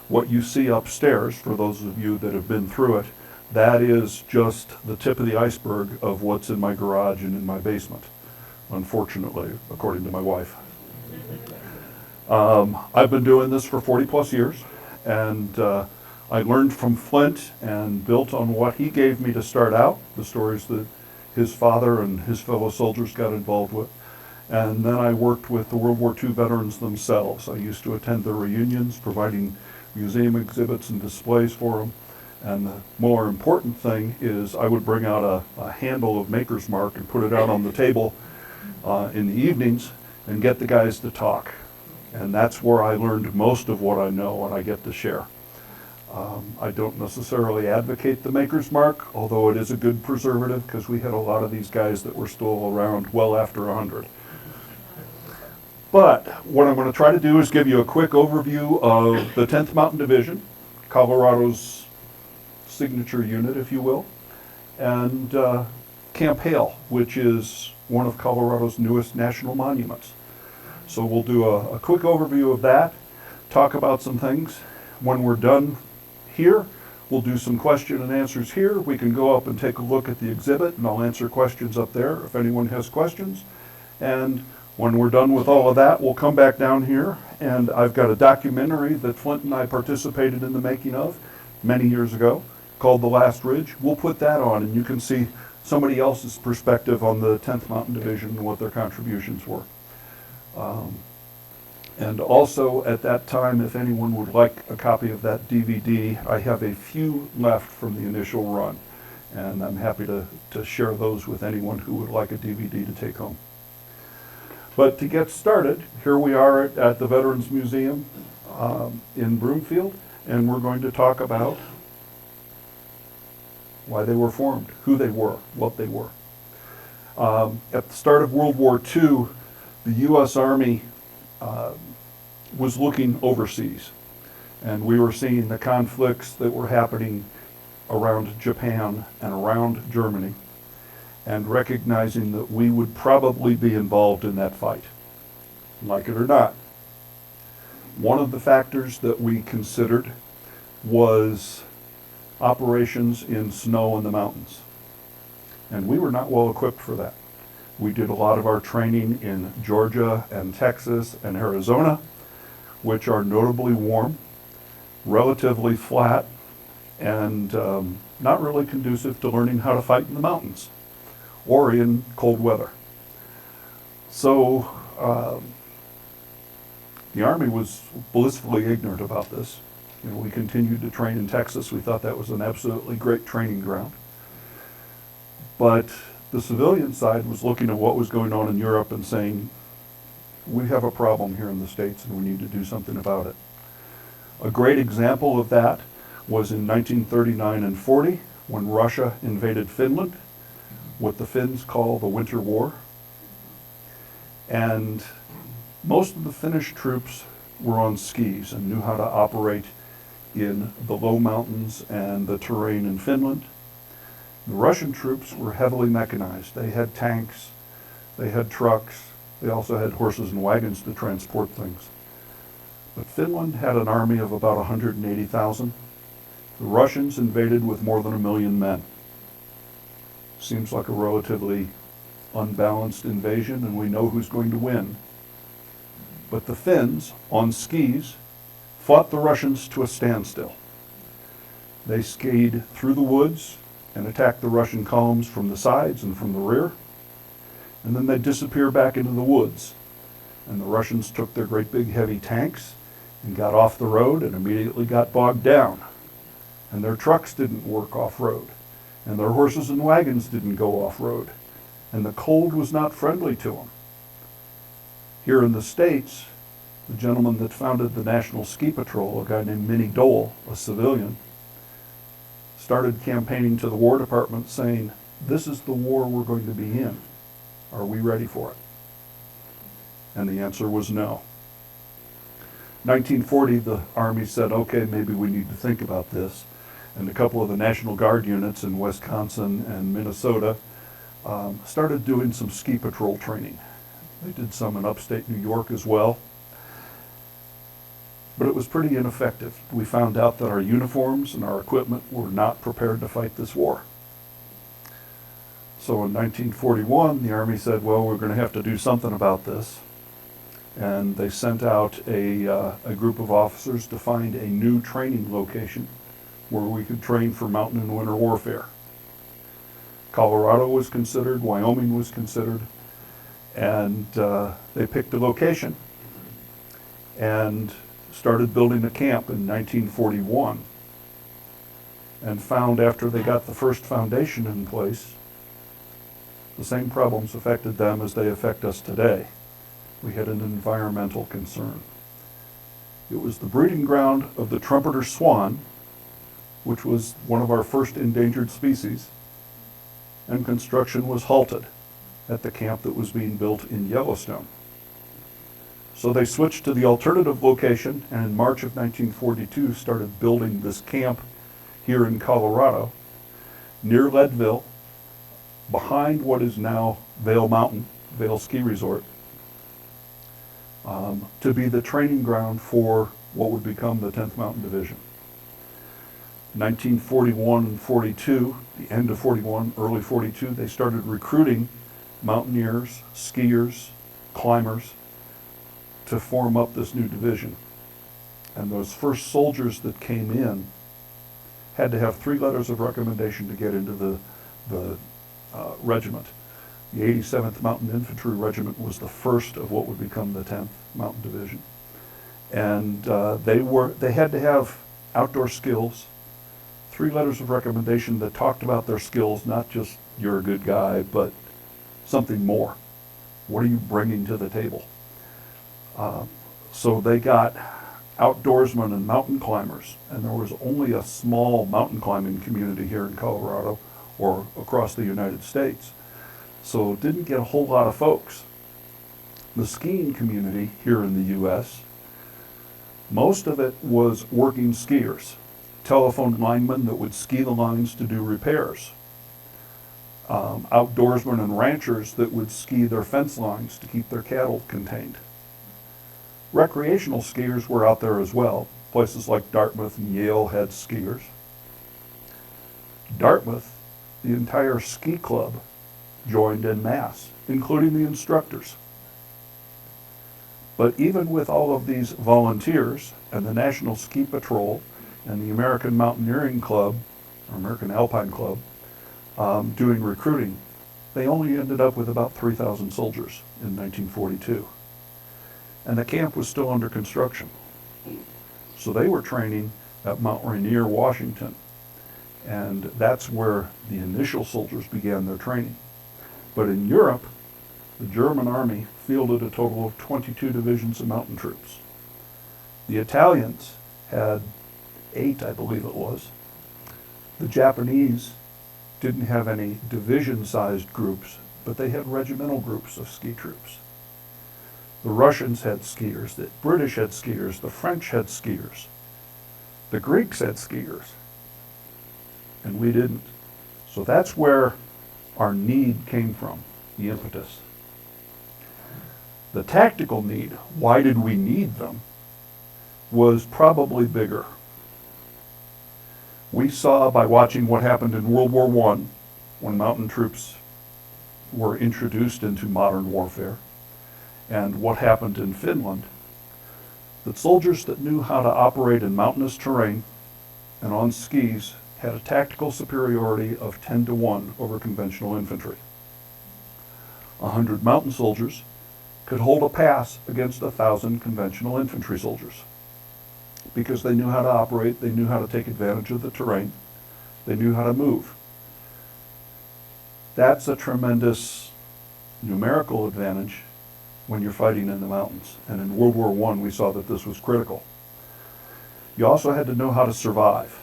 What you see upstairs, for those of you that have been through it, that is just the tip of the iceberg of what's in my garage and in my basement, unfortunately, according to my wife. I've been doing this for 40 plus years, and I learned from Flint and built on what he gave me to start out, the stories that his father and his fellow soldiers got involved with. And then I worked with the World War II veterans themselves. I used to attend their reunions, providing museum exhibits and displays for them. And the more important thing is I would bring out a handle of Maker's Mark and put it out on the table in the evenings and get the guys to talk. And that's where I learned most of what I know and I get to share. I don't necessarily advocate the Maker's Mark, although it is a good preservative because we had a lot of these guys that were still around well after 100. But what I'm going to try to do is give you a quick overview of the 10th Mountain Division, Colorado's signature unit, if you will, and Camp Hale, which is one of Colorado's newest national monuments. So we'll do a quick overview of that, talk about some things. When we're done here, we'll do some question and answers here. We can go up and take a look at the exhibit, and I'll answer questions up there if anyone has questions. And when we're done with all of that, we'll come back down here, and I've got a documentary that Flint and I participated in the making of many years ago called The Last Ridge. We'll put that on, and you can see somebody else's perspective on the 10th Mountain Division and what their contributions were. And also at that time, if anyone would like a copy of that DVD, I have a few left from the initial run, and I'm happy to share those with anyone who would like a DVD to take home. But to get started, here we are at the Veterans Museum in Broomfield, and we're going to talk about why they were formed, who they were, what they were. At the start of World War II, the U.S. Army was looking overseas, and we were seeing the conflicts that were happening around Japan and around Germany, and recognizing that we would probably be involved in that fight, like it or not. One of the factors that we considered was operations in snow in the mountains, and we were not well equipped for that. We did a lot of our training in Georgia and Texas and Arizona, which are notably warm, relatively flat, and not really conducive to learning how to fight in the mountains or in cold weather. So the Army was blissfully ignorant about this. You know, we continued to train in Texas. We thought that was an absolutely great training ground. But the civilian side was looking at what was going on in Europe and saying, we have a problem here in the States and we need to do something about it. A great example of that was in 1939 and 40 when Russia invaded Finland, what the Finns call the Winter War. And most of the Finnish troops were on skis and knew how to operate in the low mountains and the terrain in Finland. The Russian troops were heavily mechanized. They had tanks, they had trucks, they also had horses and wagons to transport things. But Finland had an army of about 180,000. The Russians invaded with more than 1 million men. Seems like a relatively unbalanced invasion, and we know who's going to win. But the Finns, on skis, fought the Russians to a standstill. They skied through the woods and attacked the Russian columns from the sides and from the rear, and then they'd disappear back into the woods. And the Russians took their great big heavy tanks and got off the road and immediately got bogged down. And their trucks didn't work off-road, and their horses and wagons didn't go off-road, and the cold was not friendly to them. Here in the States, the gentleman that founded the National Ski Patrol, a guy named Minnie Dole, a civilian, started campaigning to the War Department saying, this is the war we're going to be in. Are we ready for it? And the answer was no. 1940, the Army said, okay, maybe we need to think about this. And a couple of the National Guard units in Wisconsin and Minnesota started doing some ski patrol training. They did some in upstate New York as well. but it was pretty ineffective. We found out that our uniforms and our equipment were not prepared to fight this war. So in 1941, the Army said, well, we're going to have to do something about this. And they sent out a group of officers to find a new training location where we could train for mountain and winter warfare. Colorado was considered, Wyoming was considered, and they picked a location and started building a camp in 1941, and found after they got the first foundation in place, the same problems affected them as they affect us today. We had an environmental concern. It was the breeding ground of the trumpeter swan, which was one of our first endangered species, and construction was halted at the camp that was being built in Yellowstone. So they switched to the alternative location, and in March of 1942 started building this camp here in Colorado, near Leadville, behind what is now Vail Mountain, Vail Ski Resort, to be the training ground for what would become the 10th Mountain Division. 1941 and 42, the end of 41, early 42, they started recruiting mountaineers, skiers, climbers to form up this new division. And those first soldiers that came in had to have 3 letters of recommendation to get into the regiment. The 87th Mountain Infantry Regiment was the first of what would become the 10th Mountain Division. And they had to have outdoor skills, 3 letters of recommendation that talked about their skills, not just you're a good guy, but something more. What are you bringing to the table? So they got outdoorsmen and mountain climbers, and there was only a small mountain climbing community here in Colorado or across the United States. So it didn't get a whole lot of folks. The skiing community here in the U.S., most of it was working skiers, telephone linemen that would ski the lines to do repairs, outdoorsmen and ranchers that would ski their fence lines to keep their cattle contained. Recreational skiers were out there as well. Places like Dartmouth and Yale had skiers. Dartmouth, the entire ski club joined en masse, including the instructors. But even with all of these volunteers and the National Ski Patrol and the American Mountaineering Club, or American Alpine Club, doing recruiting, they only ended up with about 3,000 soldiers in 1942. And the camp was still under construction. So they were training at Mount Rainier, Washington. And that's where the initial soldiers began their training. But in Europe, the German army fielded a total of 22 divisions of mountain troops. The Italians had 8, I believe it was. The Japanese didn't have any division-sized groups, but they had regimental groups of ski troops. The Russians had skiers, the British had skiers, the French had skiers, the Greeks had skiers, and we didn't. So that's where our need came from, the impetus. The tactical need, why did we need them, was probably bigger. We saw by watching what happened in World War I, when mountain troops were introduced into modern warfare, and what happened in Finland, that soldiers that knew how to operate in mountainous terrain and on skis had a tactical superiority of 10 to 1 over conventional infantry. 100 mountain soldiers could hold a pass against 1,000 conventional infantry soldiers because they knew how to operate, they knew how to take advantage of the terrain, they knew how to move. That's a tremendous numerical advantage when you're fighting in the mountains. And in World War I, we saw that this was critical. You also had to know how to survive.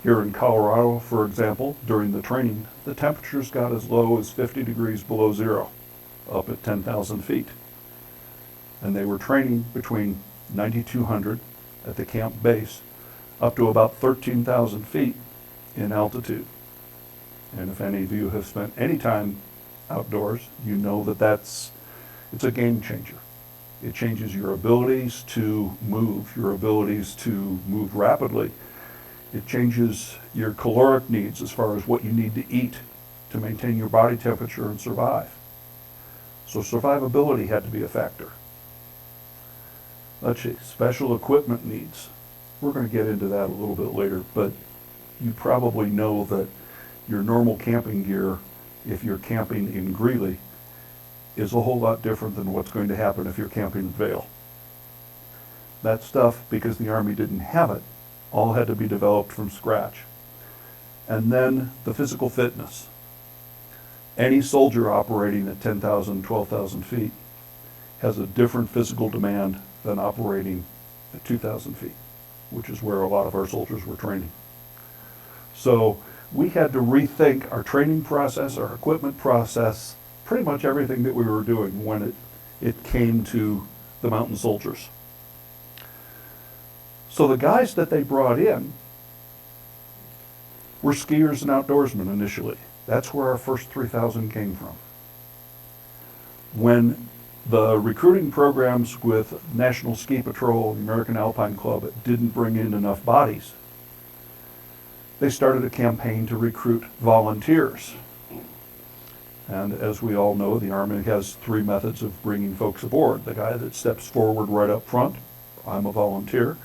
Here in Colorado, for example, during the training, the temperatures got as low as 50 degrees below zero, up at 10,000 feet. And they were training between 9,200 at the camp base up to about 13,000 feet in altitude. And if any of you have spent any time outdoors, you know that it's a game changer. It changes your abilities to move, your abilities to move rapidly. It changes your caloric needs as far as what you need to eat to maintain your body temperature and survive. So survivability had to be a factor. Let's see, special equipment needs. We're going to get into that a little bit later, but you probably know that your normal camping gear, if you're camping in Greeley, is a whole lot different than what's going to happen if you're camping in Vail. That stuff, because the Army didn't have it, all had to be developed from scratch. And then the physical fitness. Any soldier operating at 10,000, 12,000 feet has a different physical demand than operating at 2,000 feet, which is where a lot of our soldiers were training. So we had to rethink our training process, our equipment process, pretty much everything that we were doing when it came to the mountain soldiers. So the guys that they brought in were skiers and outdoorsmen initially. That's where our first 3,000 came from. When the recruiting programs with National Ski Patrol, the American Alpine Club, didn't bring in enough bodies, they started a campaign to recruit volunteers. And as we all know, the Army has three methods of bringing folks aboard. The guy that steps forward right up front, I'm a volunteer.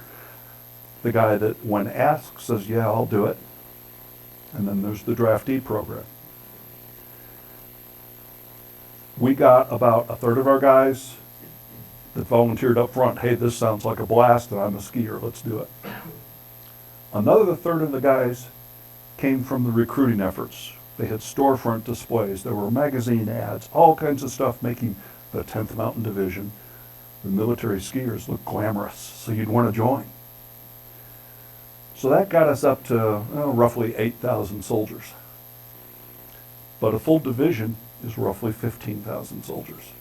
The guy that, when asked, says, yeah, I'll do it. And then there's the draftee program. We got about a third of our guys that volunteered up front. Hey, this sounds like a blast, and I'm a skier, let's do it. Another third of the guys came from the recruiting efforts. They had storefront displays, there were magazine ads, all kinds of stuff making the 10th Mountain Division, the military skiers, look glamorous, so you'd want to join. So that got us up to roughly 8,000 soldiers. But a full division is roughly 15,000 soldiers.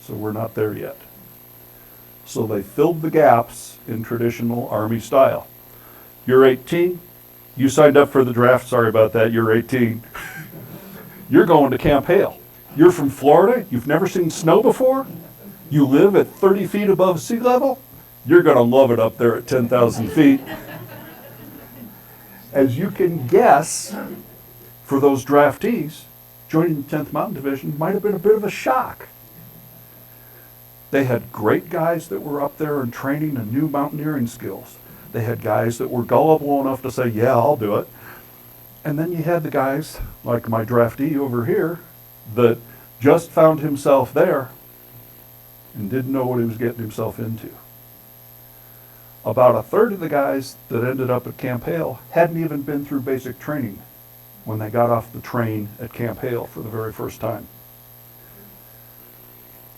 So we're not there yet. So they filled the gaps in traditional Army style. You're 18, you signed up for the draft, sorry about that, you're 18. You're going to Camp Hale. You're from Florida, you've never seen snow before, you live at 30 feet above sea level, you're going to love it up there at 10,000 feet. As you can guess, for those draftees, joining the 10th Mountain Division might have been a bit of a shock. They had great guys that were up there and training and new mountaineering skills. They had guys that were gullible enough to say, yeah, I'll do it. And then you had the guys, like my draftee over here, that just found himself there and didn't know what he was getting himself into. About a third of the guys that ended up at Camp Hale hadn't even been through basic training when they got off the train at Camp Hale for the very first time.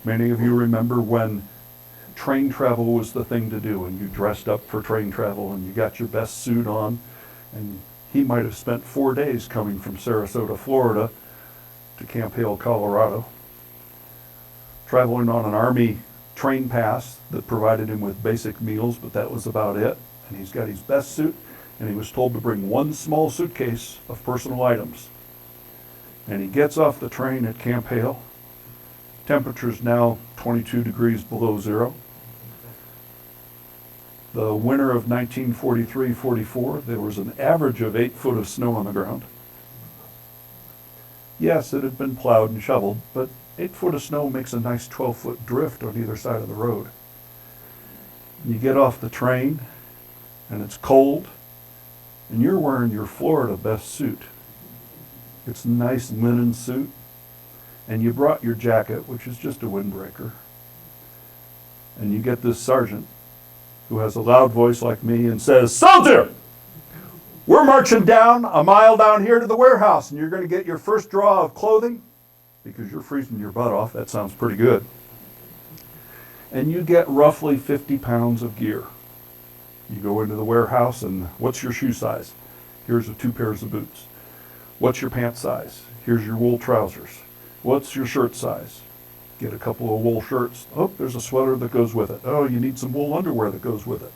Many of you remember when train travel was the thing to do, and you dressed up for train travel and you got your best suit on, and he might have spent 4 days coming from Sarasota, Florida to Camp Hale, Colorado, traveling on an Army train pass that provided him with basic meals, but that was about it. And he's got his best suit, and he was told to bring one small suitcase of personal items. And he gets off the train at Camp Hale. Temperature's now 22 degrees below zero. The winter of 1943-44, there was an average of 8 foot of snow on the ground. Yes, it had been plowed and shoveled, but 8 foot of snow makes a nice 12-foot drift on either side of the road. You get off the train, and it's cold, and you're wearing your Florida best suit. It's a nice linen suit, and you brought your jacket, which is just a windbreaker. And you get this sergeant who has a loud voice like me and says, "Soldier, we're marching down a mile down here to the warehouse, and you're going to get your first draw of clothing, because you're freezing your butt off." That sounds pretty good. And you get roughly 50 pounds of gear. You go into the warehouse, and what's your shoe size? Here's 2 pairs of boots. What's your pant size? Here's your wool trousers. What's your shirt size? Get a couple of wool shirts. Oh, there's a sweater that goes with it. Oh, you need some wool underwear that goes with it.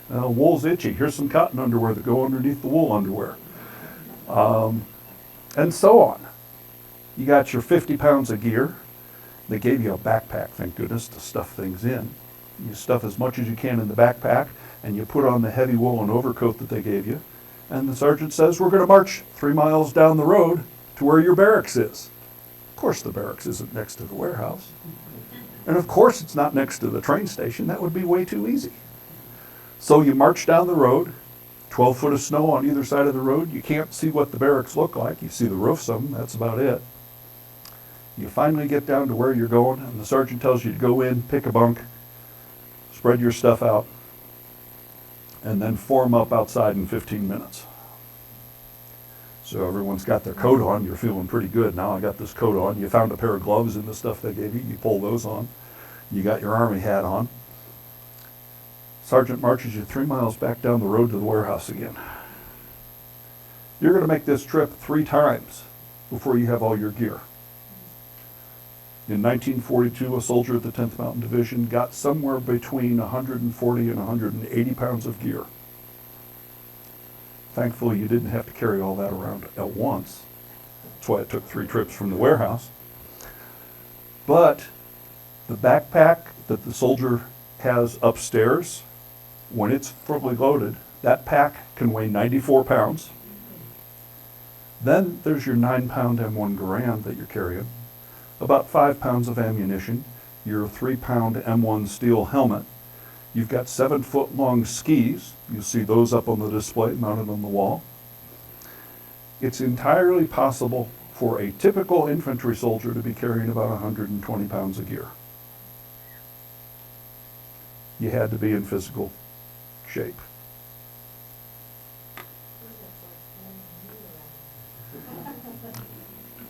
Wool's itchy. Here's some cotton underwear that go underneath the wool underwear. And so on. You got your 50 pounds of gear. They gave you a backpack, thank goodness, to stuff things in. You stuff as much as you can in the backpack, and you put on the heavy woolen overcoat that they gave you. And the sergeant says, we're going to march 3 miles down the road to where your barracks is. Of course the barracks isn't next to the warehouse. And of course it's not next to the train station. That would be way too easy. So you march down the road, 12 foot of snow on either side of the road. You can't see what the barracks look like. You see the roof some, that's about it. You finally get down to where you're going, and the sergeant tells you to go in, pick a bunk, spread your stuff out, and then form up outside in 15 minutes. So everyone's got their coat on. You're feeling pretty good. Now I got this coat on. You found a pair of gloves in the stuff they gave you. You pull those on. You got your army hat on. Sergeant marches you 3 miles back down the road to the warehouse again. You're going to make this trip 3 times before you have all your gear. In 1942, a soldier at the 10th Mountain Division got somewhere between 140 and 180 pounds of gear. Thankfully, you didn't have to carry all that around at once. That's why it took 3 trips from the warehouse. But the backpack that the soldier has upstairs, when it's fully loaded, that pack can weigh 94 pounds. Then there's your 9-pound M1 Garand that you're carrying, about 5 pounds of ammunition, your 3-pound M1 steel helmet. You've got 7-foot-long skis. You see those up on the display mounted on the wall. It's entirely possible for a typical infantry soldier to be carrying about 120 pounds of gear. You had to be in physical shape.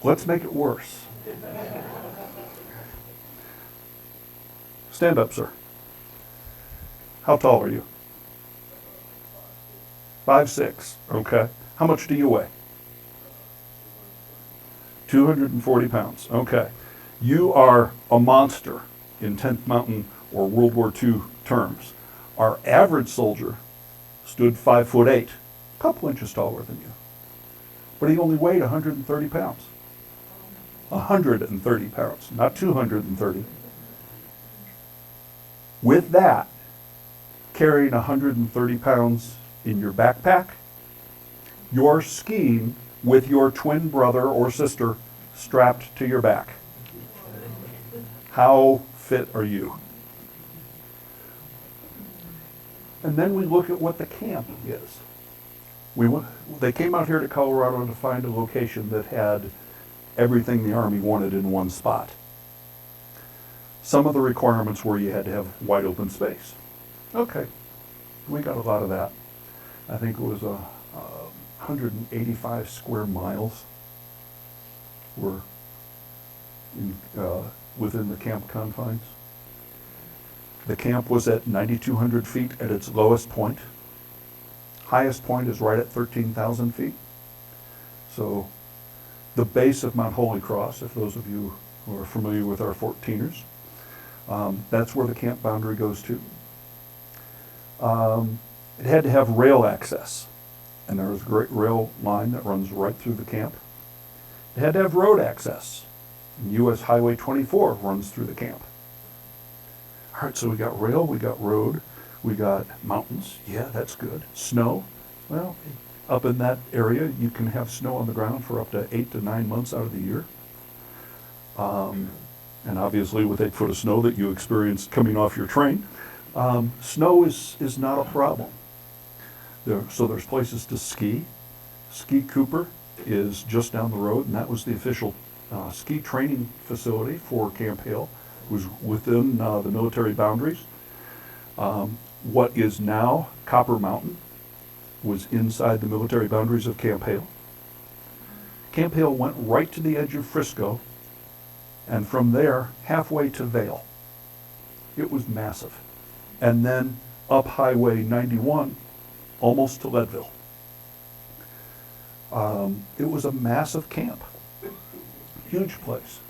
Let's make it worse. Stand up, sir. How tall are you? 5'6". Okay. How much do you weigh? 240 pounds. Okay. You are a monster in 10th Mountain or World War II terms. Our average soldier stood 5'8", a couple inches taller than you. But he only weighed 130 pounds. 130 pounds, not 230. With that, carrying 130 pounds in your backpack, you're skiing with your twin brother or sister strapped to your back. How fit are you? And then we look at what the camp is. They came out here to Colorado to find a location that had everything the Army wanted in one spot. Some of the requirements were you had to have wide open space. Okay, we got a lot of that. I think it was 185 square miles were within the camp confines. The camp was at 9,200 feet at its lowest point. Highest point is right at 13,000 feet. So the base of Mount Holy Cross, if those of you who are familiar with our 14ers, that's where the camp boundary goes to. It had to have rail access, and there was a great rail line that runs right through the camp. It had to have road access, and US Highway 24 runs through the camp. All right, so we got rail, we got road, we got mountains. Yeah, that's good. Snow. Well, up in that area, you can have snow on the ground for up to 8 to 9 months out of the year. And obviously with 8 foot of snow that you experienced coming off your train, snow is not a problem. So there's places to ski. Ski Cooper is just down the road, and that was the official ski training facility for Camp Hale. It was within the military boundaries. What is now Copper Mountain was inside the military boundaries of Camp Hale. Camp Hale went right to the edge of Frisco, and from there, halfway to Vail. It was massive. And then up Highway 91, almost to Leadville. It was a massive camp. Huge place.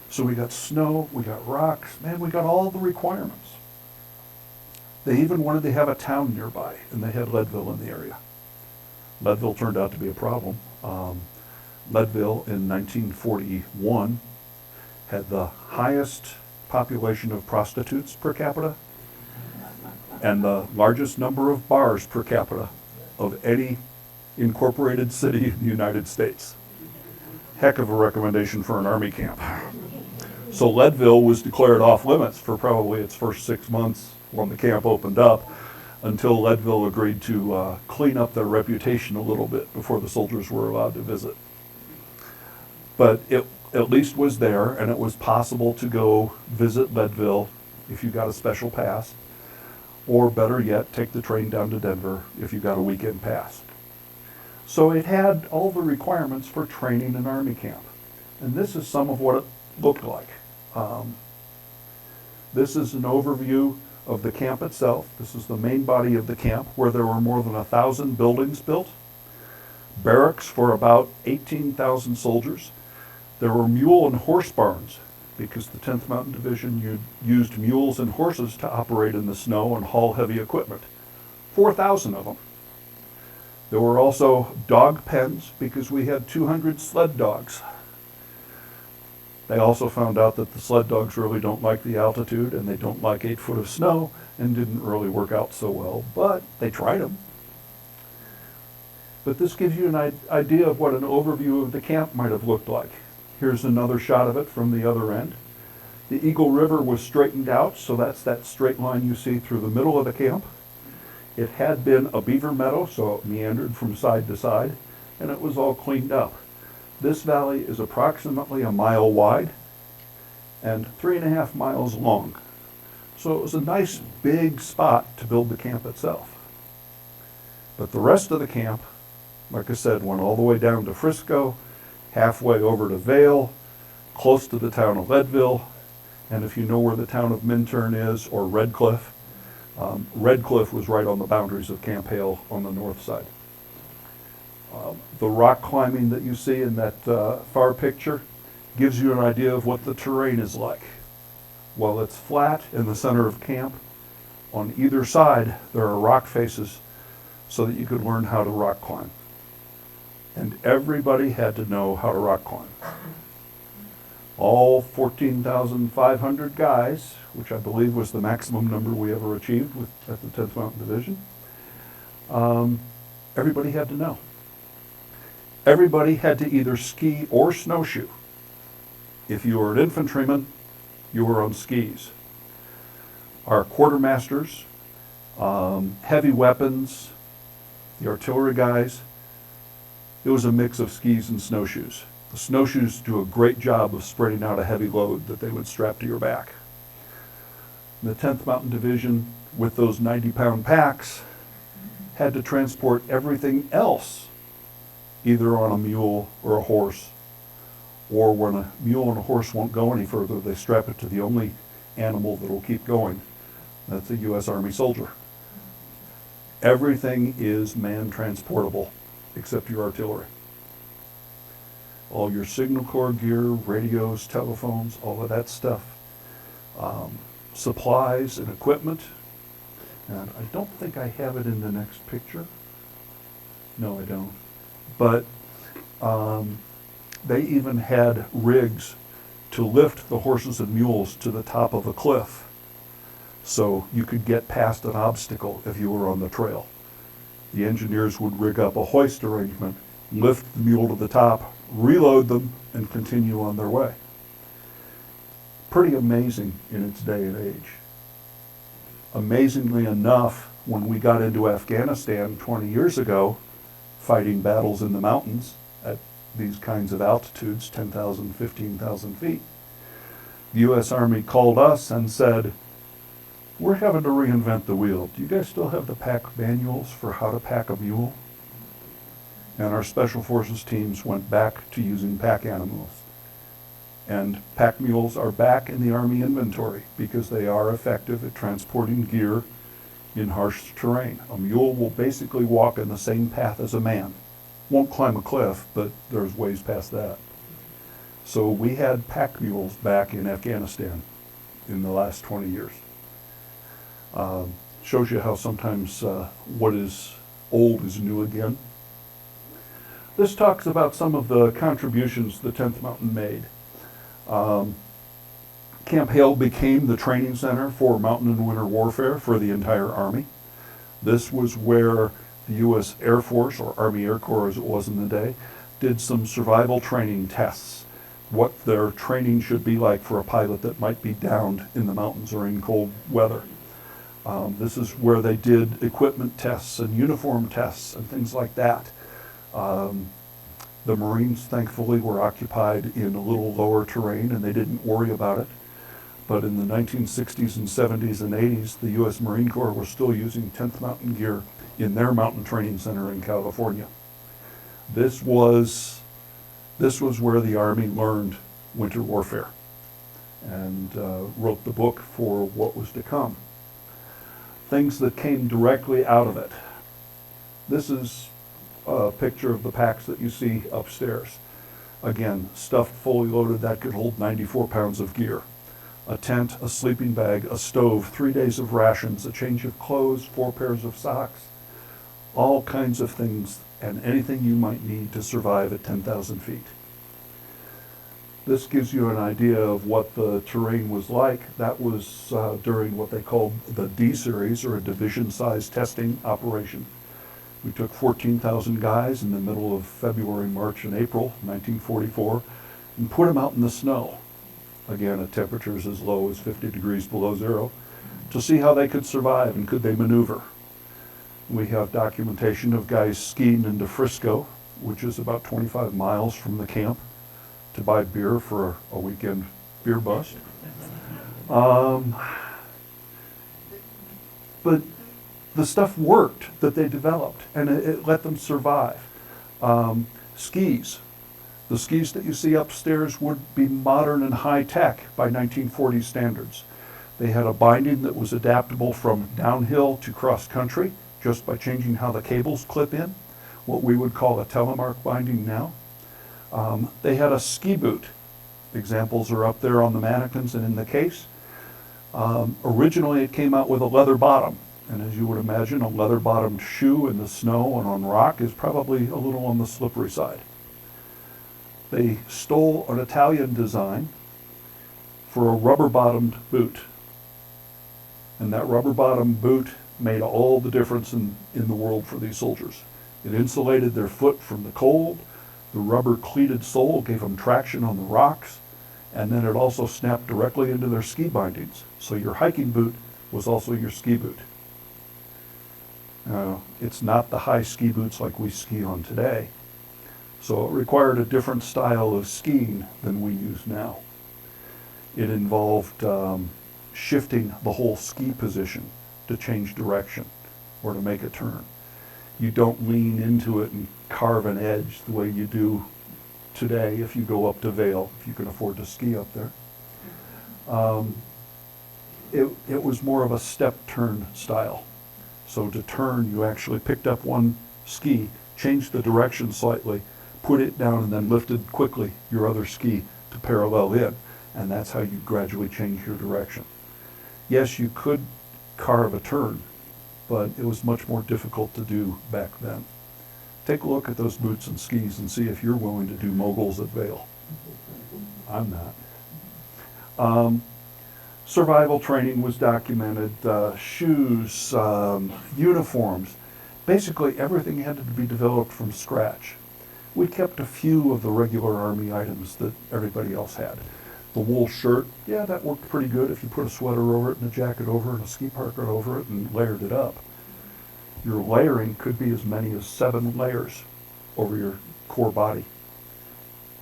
So we got snow, we got rocks, man, we got all the requirements. They even wanted to have a town nearby, and they had Leadville in the area. Leadville turned out to be a problem. Leadville in 1941 had the highest population of prostitutes per capita and the largest number of bars per capita of any incorporated city in the United States. Heck of a recommendation for an Army camp. So Leadville was declared off limits for probably its first 6 months when the camp opened up, until Leadville agreed to clean up their reputation a little bit before the soldiers were allowed to visit. But it at least was there, and it was possible to go visit Leadville if you got a special pass, or better yet, take the train down to Denver if you got a weekend pass. So it had all the requirements for training an Army camp. And this is some of what it looked like. This is an overview of the camp itself. This is the main body of the camp, where there were more than 1,000 buildings built, barracks for about 18,000 soldiers. There were mule and horse barns, because the 10th Mountain Division used mules and horses to operate in the snow and haul heavy equipment. 4,000 of them. There were also dog pens, because we had 200 sled dogs. They also found out that the sled dogs really don't like the altitude, and they don't like 8 foot of snow, and didn't really work out so well, but they tried them. But this gives you an idea of what an overview of the camp might have looked like. Here's another shot of it from the other end. The Eagle River was straightened out, so that's that straight line you see through the middle of the camp. It had been a beaver meadow, so it meandered from side to side, and it was all cleaned up. This valley is approximately 1 mile wide and 3.5 miles long. So it was a nice big spot to build the camp itself. But the rest of the camp, like I said, went all the way down to Frisco, halfway over to Vail, close to the town of Leadville, and if you know where the town of Minturn is, or Red Cliff, Red Cliff was right on the boundaries of Camp Hale on the north side. The rock climbing that you see in that far picture gives you an idea of what the terrain is like. While it's flat in the center of camp, on either side there are rock faces so that you could learn how to rock climb. And everybody had to know how to rock climb. All 14,500 guys, which I believe was the maximum number we ever achieved at the 10th Mountain Division, everybody had to know. Everybody had to either ski or snowshoe. If you were an infantryman, you were on skis. Our quartermasters, heavy weapons, the artillery guys, it was a mix of skis and snowshoes. The snowshoes do a great job of spreading out a heavy load that they would strap to your back. The 10th Mountain Division, with those 90-pound packs, had to transport everything else, either on a mule or a horse, or when a mule and a horse won't go any further, they strap it to the only animal that will keep going. That's a U.S. Army soldier. Everything is man-transportable, except your artillery. All your signal corps gear, radios, telephones, all of that stuff. Supplies and equipment. And I don't think I have it in the next picture. No, I don't. But they even had rigs to lift the horses and mules to the top of a cliff, so you could get past an obstacle if you were on the trail. The engineers would rig up a hoist arrangement, lift the mule to the top, reload them, and continue on their way. Pretty amazing in its day and age. Amazingly enough, when we got into Afghanistan 20 years ago, fighting battles in the mountains at these kinds of altitudes, 10,000, 15,000 feet, the U.S. Army called us and said, "We're having to reinvent the wheel. Do you guys still have the pack manuals for how to pack a mule?" And our Special Forces teams went back to using pack animals. And pack mules are back in the Army inventory because they are effective at transporting gear in harsh terrain. A mule will basically walk in the same path as a man. Won't climb a cliff, but there's ways past that. So we had pack mules back in Afghanistan in the last 20 years. Shows you how sometimes what is old is new again. This talks about some of the contributions the 10th Mountain made. Camp Hale became the training center for mountain and winter warfare for the entire Army. This was where the U.S. Air Force, or Army Air Corps as it was in the day, did some survival training tests, what their training should be like for a pilot that might be downed in the mountains or in cold weather. This is where they did equipment tests and uniform tests and things like that. The Marines, thankfully, were occupied in a little lower terrain and they didn't worry about it. But in the 1960s and 70s and 80s, the U.S. Marine Corps was still using 10th Mountain gear in their mountain training center in California. This was where the Army learned winter warfare and wrote the book for what was to come. Things that came directly out of it. This is a picture of the packs that you see upstairs. Again, stuffed, fully loaded, that could hold 94 pounds of gear. A tent, a sleeping bag, a stove, 3 days of rations, a change of clothes, 4 pairs of socks, all kinds of things and anything you might need to survive at 10,000 feet. This gives you an idea of what the terrain was like. That was during what they called the D series, or a division-sized testing operation. We took 14,000 guys in the middle of February, March, and April 1944 and put them out in the snow, again at temperatures as low as 50 degrees below zero, to see how they could survive and could they maneuver. We have documentation of guys skiing into Frisco, which is about 25 miles from the camp, to buy beer for a weekend beer bust. But the stuff worked that they developed, and it let them survive. Skis. The skis that you see upstairs would be modern and high-tech by 1940 standards. They had a binding that was adaptable from downhill to cross-country, just by changing how the cables clip in, what we would call a telemark binding now. They had a ski boot. Examples are up there on the mannequins and in the case. Originally it came out with a leather bottom, and as you would imagine, a leather bottomed shoe in the snow and on rock is probably a little on the slippery side. They stole an Italian design for a rubber bottomed boot, and that rubber bottomed boot made all the difference in the world for these soldiers. It insulated their foot from the cold. The rubber cleated sole gave them traction on the rocks, and then it also snapped directly into their ski bindings. So your hiking boot was also your ski boot. It's not the high ski boots like we ski on today. So it required a different style of skiing than we use now. It involved shifting the whole ski position to change direction or to make a turn. You don't lean into it and carve an edge the way you do today if you go up to Vail, if you can afford to ski up there. It was more of a step turn style. So to turn, you actually picked up one ski, changed the direction slightly, put it down, and then lifted quickly your other ski to parallel it. And that's how you gradually change your direction. Yes, you could carve a turn, but it was much more difficult to do back then. Take a look at those boots and skis and see if you're willing to do moguls at Vail. I'm not. Survival training was documented, shoes, uniforms. Basically everything had to be developed from scratch. We kept a few of the regular Army items that everybody else had. The wool shirt, yeah, that worked pretty good if you put a sweater over it and a jacket over it and a ski parka over it and layered it up. Your layering could be as many as 7 layers over your core body,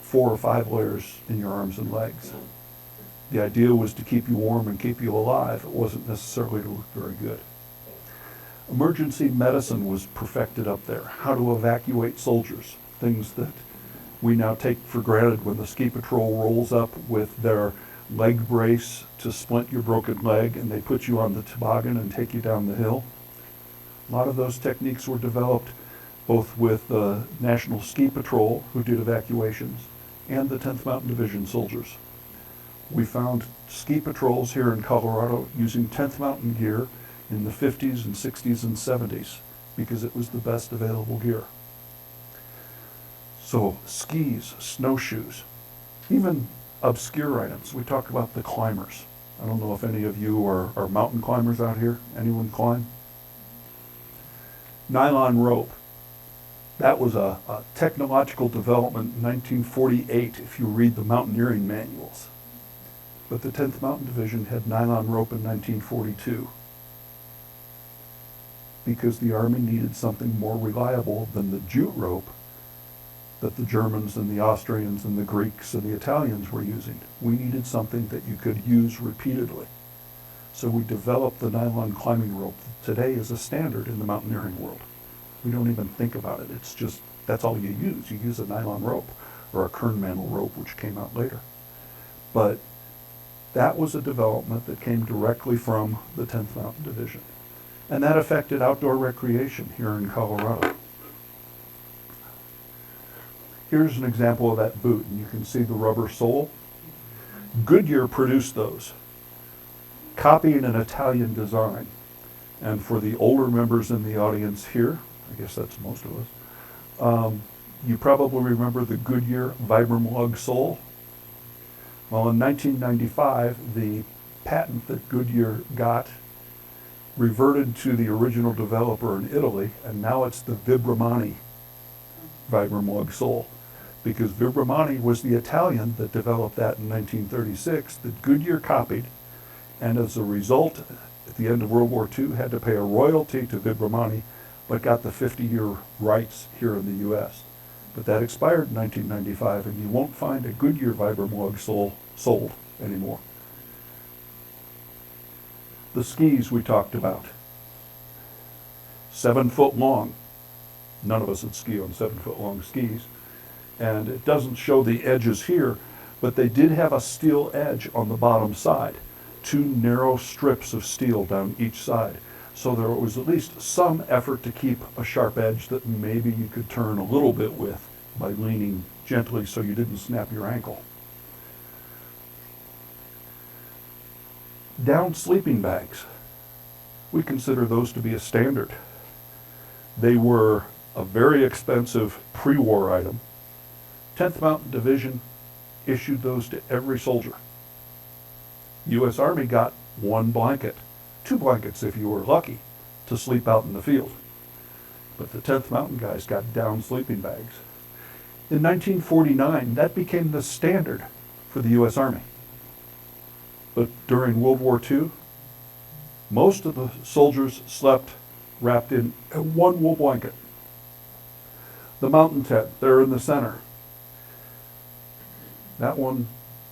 4 or 5 layers in your arms and legs. The idea was to keep you warm and keep you alive. It wasn't necessarily to look very good. Emergency medicine was perfected up there. How to evacuate soldiers, things that we now take for granted when the ski patrol rolls up with their leg brace to splint your broken leg and they put you on the toboggan and take you down the hill. A lot of those techniques were developed both with the National Ski Patrol, who did evacuations, and the 10th Mountain Division soldiers. We found ski patrols here in Colorado using 10th Mountain gear in the 50s and 60s and 70s because it was the best available gear. So skis, snowshoes, even obscure items. We talk about the climbers. I don't know if any of you are mountain climbers out here. Anyone climb? Nylon rope. That was a technological development in 1948 if you read the mountaineering manuals. But the 10th Mountain Division had nylon rope in 1942 because the Army needed something more reliable than the jute rope that the Germans and the Austrians and the Greeks and the Italians were using. We needed something that you could use repeatedly. So we developed the nylon climbing rope that today is a standard in the mountaineering world. We don't even think about it. It's just, that's all you use. You use a nylon rope or a kernmantle rope, which came out later. But that was a development that came directly from the 10th Mountain Division. And that affected outdoor recreation here in Colorado. Here's an example of that boot, and you can see the rubber sole. Goodyear produced those, copying an Italian design. And for the older members in the audience here, I guess that's most of us, you probably remember the Goodyear Vibram lug sole. Well, in 1995, the patent that Goodyear got reverted to the original developer in Italy, and now it's the Vibramani Vibram lug sole, because Vibramani was the Italian that developed that in 1936 that Goodyear copied, and as a result, at the end of World War II, had to pay a royalty to Vibramani, but got the 50-year rights here in the U.S. But that expired in 1995, and you won't find a Goodyear Vibram lug sole sold anymore. The skis we talked about, 7 foot long. None of us would ski on 7 foot long skis. And it doesn't show the edges here, but they did have a steel edge on the bottom side, 2 narrow strips of steel down each side. So there was at least some effort to keep a sharp edge that maybe you could turn a little bit with by leaning gently so you didn't snap your ankle. Down sleeping bags. We consider those to be a standard. They were a very expensive pre-war item. 10th Mountain Division issued those to every soldier. U.S. Army got 1 blanket, 2 blankets if you were lucky, to sleep out in the field. But the 10th Mountain guys got down sleeping bags. In 1949, that became the standard for the U.S. Army. But during World War II, most of the soldiers slept wrapped in 1 wool blanket. The mountain tent, there in the center. That one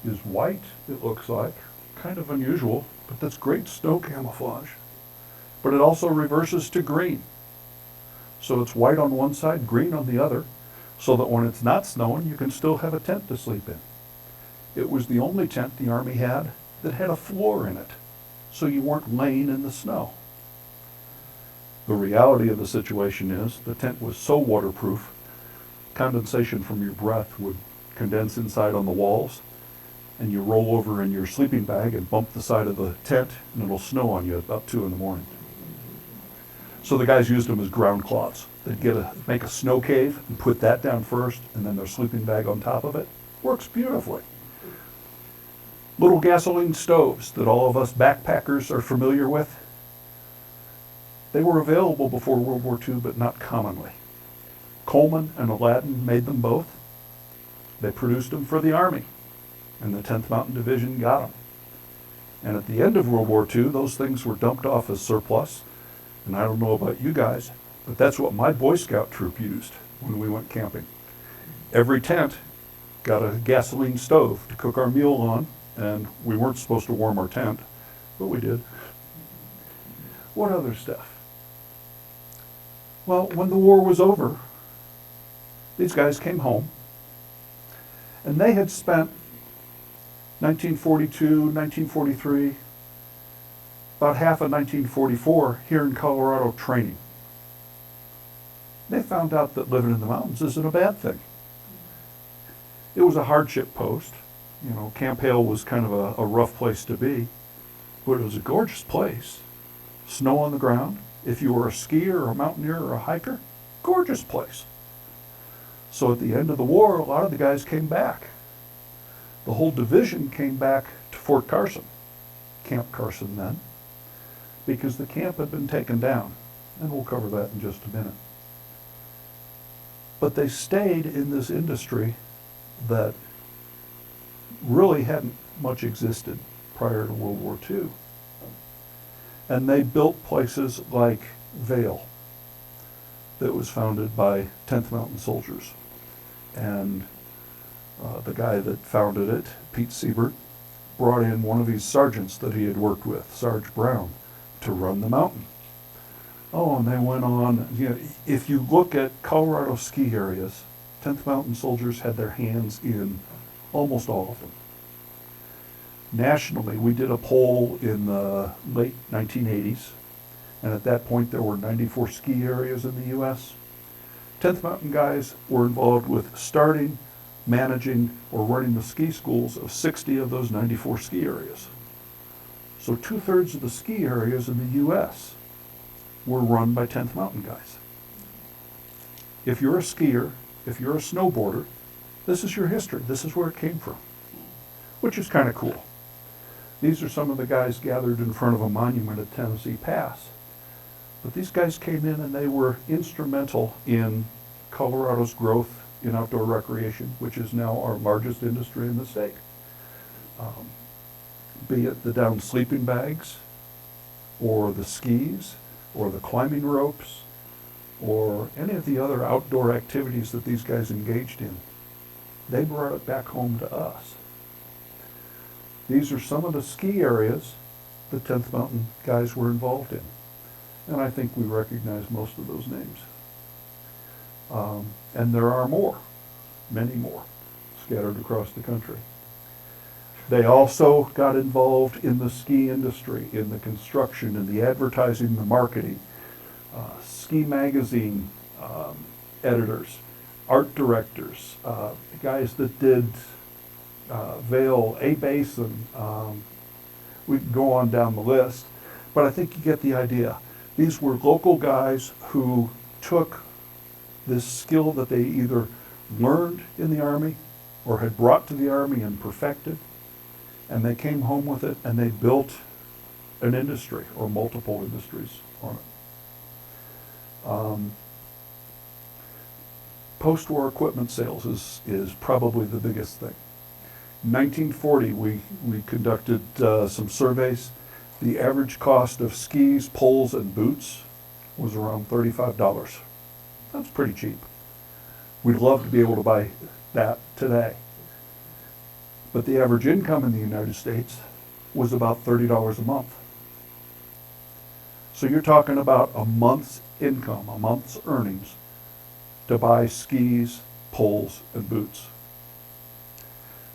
is white, it looks like. Kind of unusual, but that's great snow camouflage. But it also reverses to green. So it's white on one side, green on the other, so that when it's not snowing, you can still have a tent to sleep in. It was the only tent the Army had that had a floor in it, so you weren't laying in the snow. The reality of the situation is the tent was so waterproof, condensation from your breath would condense inside on the walls, and you roll over in your sleeping bag and bump the side of the tent, and it'll snow on you at about 2 in the morning. So the guys used them as ground cloths. They'd make a snow cave and put that down first, and then their sleeping bag on top of it. Works beautifully. Little gasoline stoves that all of us backpackers are familiar with. They were available before World War II, but not commonly. Coleman and Aladdin made them both. They produced them for the Army, and the 10th Mountain Division got them. And at the end of World War II, those things were dumped off as surplus. And I don't know about you guys, but that's what my Boy Scout troop used when we went camping. Every tent got a gasoline stove to cook our meal on, and we weren't supposed to warm our tent, but we did. What other stuff? Well, when the war was over, these guys came home, and they had spent 1942, 1943, about half of 1944 here in Colorado training. They found out that living in the mountains isn't a bad thing. It was a hardship post. You know, Camp Hale was kind of a rough place to be, but it was a gorgeous place. Snow on the ground. If you were a skier or a mountaineer or a hiker, gorgeous place. So at the end of the war, a lot of the guys came back. The whole division came back to Fort Carson, Camp Carson then, because the camp had been taken down, and we'll cover that in just a minute. But they stayed in this industry that really hadn't much existed prior to World War II. And they built places like Vail, that was founded by 10th Mountain soldiers. And the guy that founded it, Pete Siebert, brought in one of his sergeants that he had worked with, Sarge Brown, to run the mountain. Oh, and they went on, you know, if you look at Colorado ski areas, 10th Mountain soldiers had their hands in almost all of them. Nationally, we did a poll in the late 1980s, and at that point there were 94 ski areas in the U.S. 10th Mountain guys were involved with starting, managing, or running the ski schools of 60 of those 94 ski areas. So 2/3 of the ski areas in the U.S. were run by 10th Mountain guys. If you're a skier, if you're a snowboarder, this is your history. This is where it came from, which is kind of cool. These are some of the guys gathered in front of a monument at Tennessee Pass. But these guys came in and they were instrumental in Colorado's growth in outdoor recreation, which is now our largest industry in the state. Be it the down sleeping bags, or the skis, or the climbing ropes, or any of the other outdoor activities that these guys engaged in. They brought it back home to us. These are some of the ski areas the 10th Mountain guys were involved in. And I think we recognize most of those names. And there are more, many more, scattered across the country. They also got involved in the ski industry, in the construction, in the advertising, the marketing, ski magazine editors, art directors, guys that did Vail, A-Basin. We can go on down the list, but I think you get the idea. These were local guys who took this skill that they either learned in the Army or had brought to the Army and perfected, and they came home with it and they built an industry or multiple industries on it. Post-war equipment sales is probably the biggest thing. In 1940, we conducted some surveys. The average cost of skis, poles, and boots was around $35. That's pretty cheap. We'd love to be able to buy that today. But the average income in the United States was about $30 a month. So you're talking about a month's income, a month's earnings, to buy skis, poles, and boots.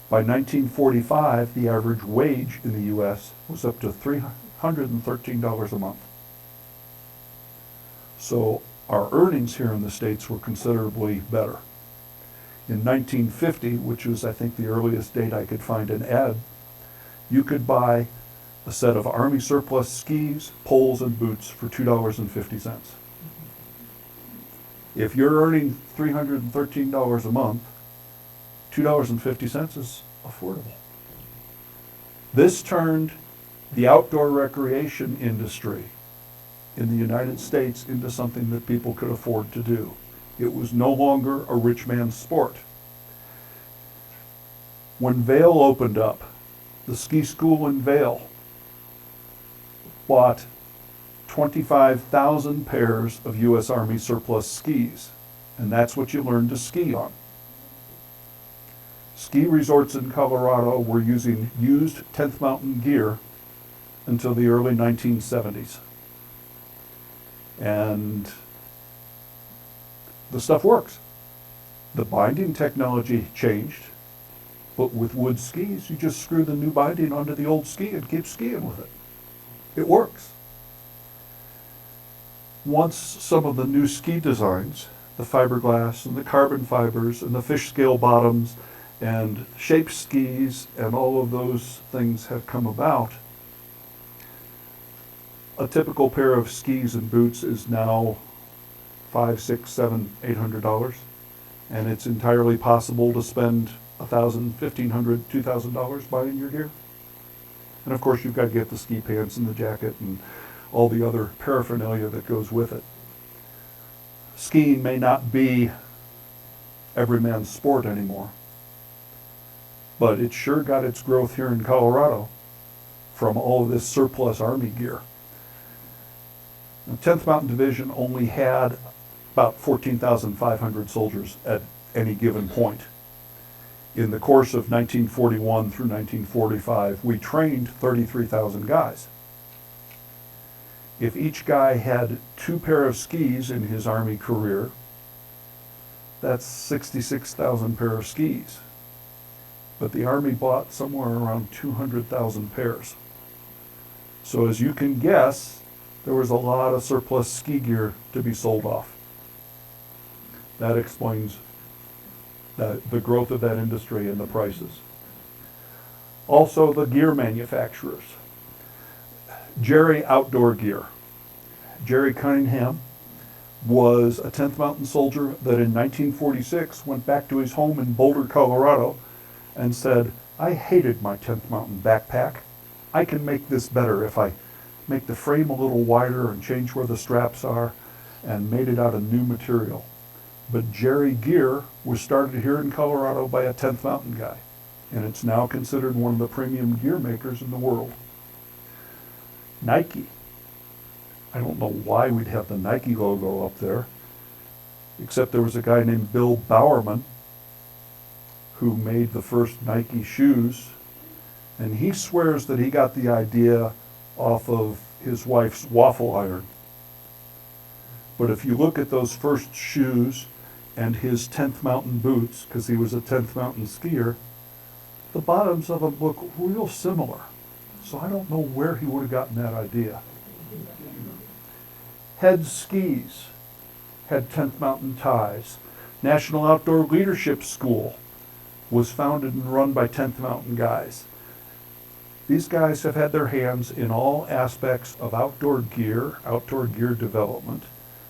By 1945, the average wage in the U.S. was up to $313 a month. So our earnings here in the States were considerably better. In 1950, which was I think the earliest date I could find in Ed, you could buy a set of Army surplus skis, poles, and boots for $2.50. If you're earning $313 a month, $2.50 is affordable. This turned the outdoor recreation industry in the United States into something that people could afford to do. It was no longer a rich man's sport. When Vail opened up, the ski school in Vail bought 25,000 pairs of U.S. Army surplus skis, and that's what you learned to ski on. Ski resorts in Colorado were using used 10th Mountain gear until the early 1970s. And the stuff works. The binding technology changed, but with wood skis, you just screw the new binding onto the old ski and keep skiing with it. It works. Once some of the new ski designs, the fiberglass and the carbon fibers and the fish scale bottoms and shape skis and all of those things have come about, a typical pair of skis and boots is now $500, $600, $700, $800, and it's entirely possible to spend $1,000, $1,500, $2,000 buying your gear. And of course, you've got to get the ski pants and the jacket and all the other paraphernalia that goes with it. Skiing may not be every man's sport anymore, but it sure got its growth here in Colorado from all of this surplus Army gear. The 10th Mountain Division only had about 14,500 soldiers at any given point. In the course of 1941 through 1945, we trained 33,000 guys. If each guy had 2 pair of skis in his Army career, that's 66,000 pair of skis. But the Army bought somewhere around 200,000 pairs. So as you can guess, there was a lot of surplus ski gear to be sold off. That explains the growth of that industry and the prices. Also, the gear manufacturers. Jerry Outdoor Gear. Jerry Cunningham was a 10th Mountain soldier that in 1946 went back to his home in Boulder, Colorado, and said, I hated my 10th Mountain backpack. I can make this better if I make the frame a little wider and change where the straps are, and made it out of new material. But Jerry Gear was started here in Colorado by a 10th Mountain guy, and it's now considered one of the premium gear makers in the world. Nike. I don't know why we'd have the Nike logo up there, except there was a guy named Bill Bowerman who made the first Nike shoes, and he swears that he got the idea off of his wife's waffle iron. But if you look at those first shoes and his 10th Mountain boots, because he was a 10th Mountain skier, the bottoms of them look real similar. So I don't know where he would have gotten that idea. Head Skis had 10th Mountain ties. National Outdoor Leadership School was founded and run by 10th Mountain guys. These guys have had their hands in all aspects of outdoor gear development,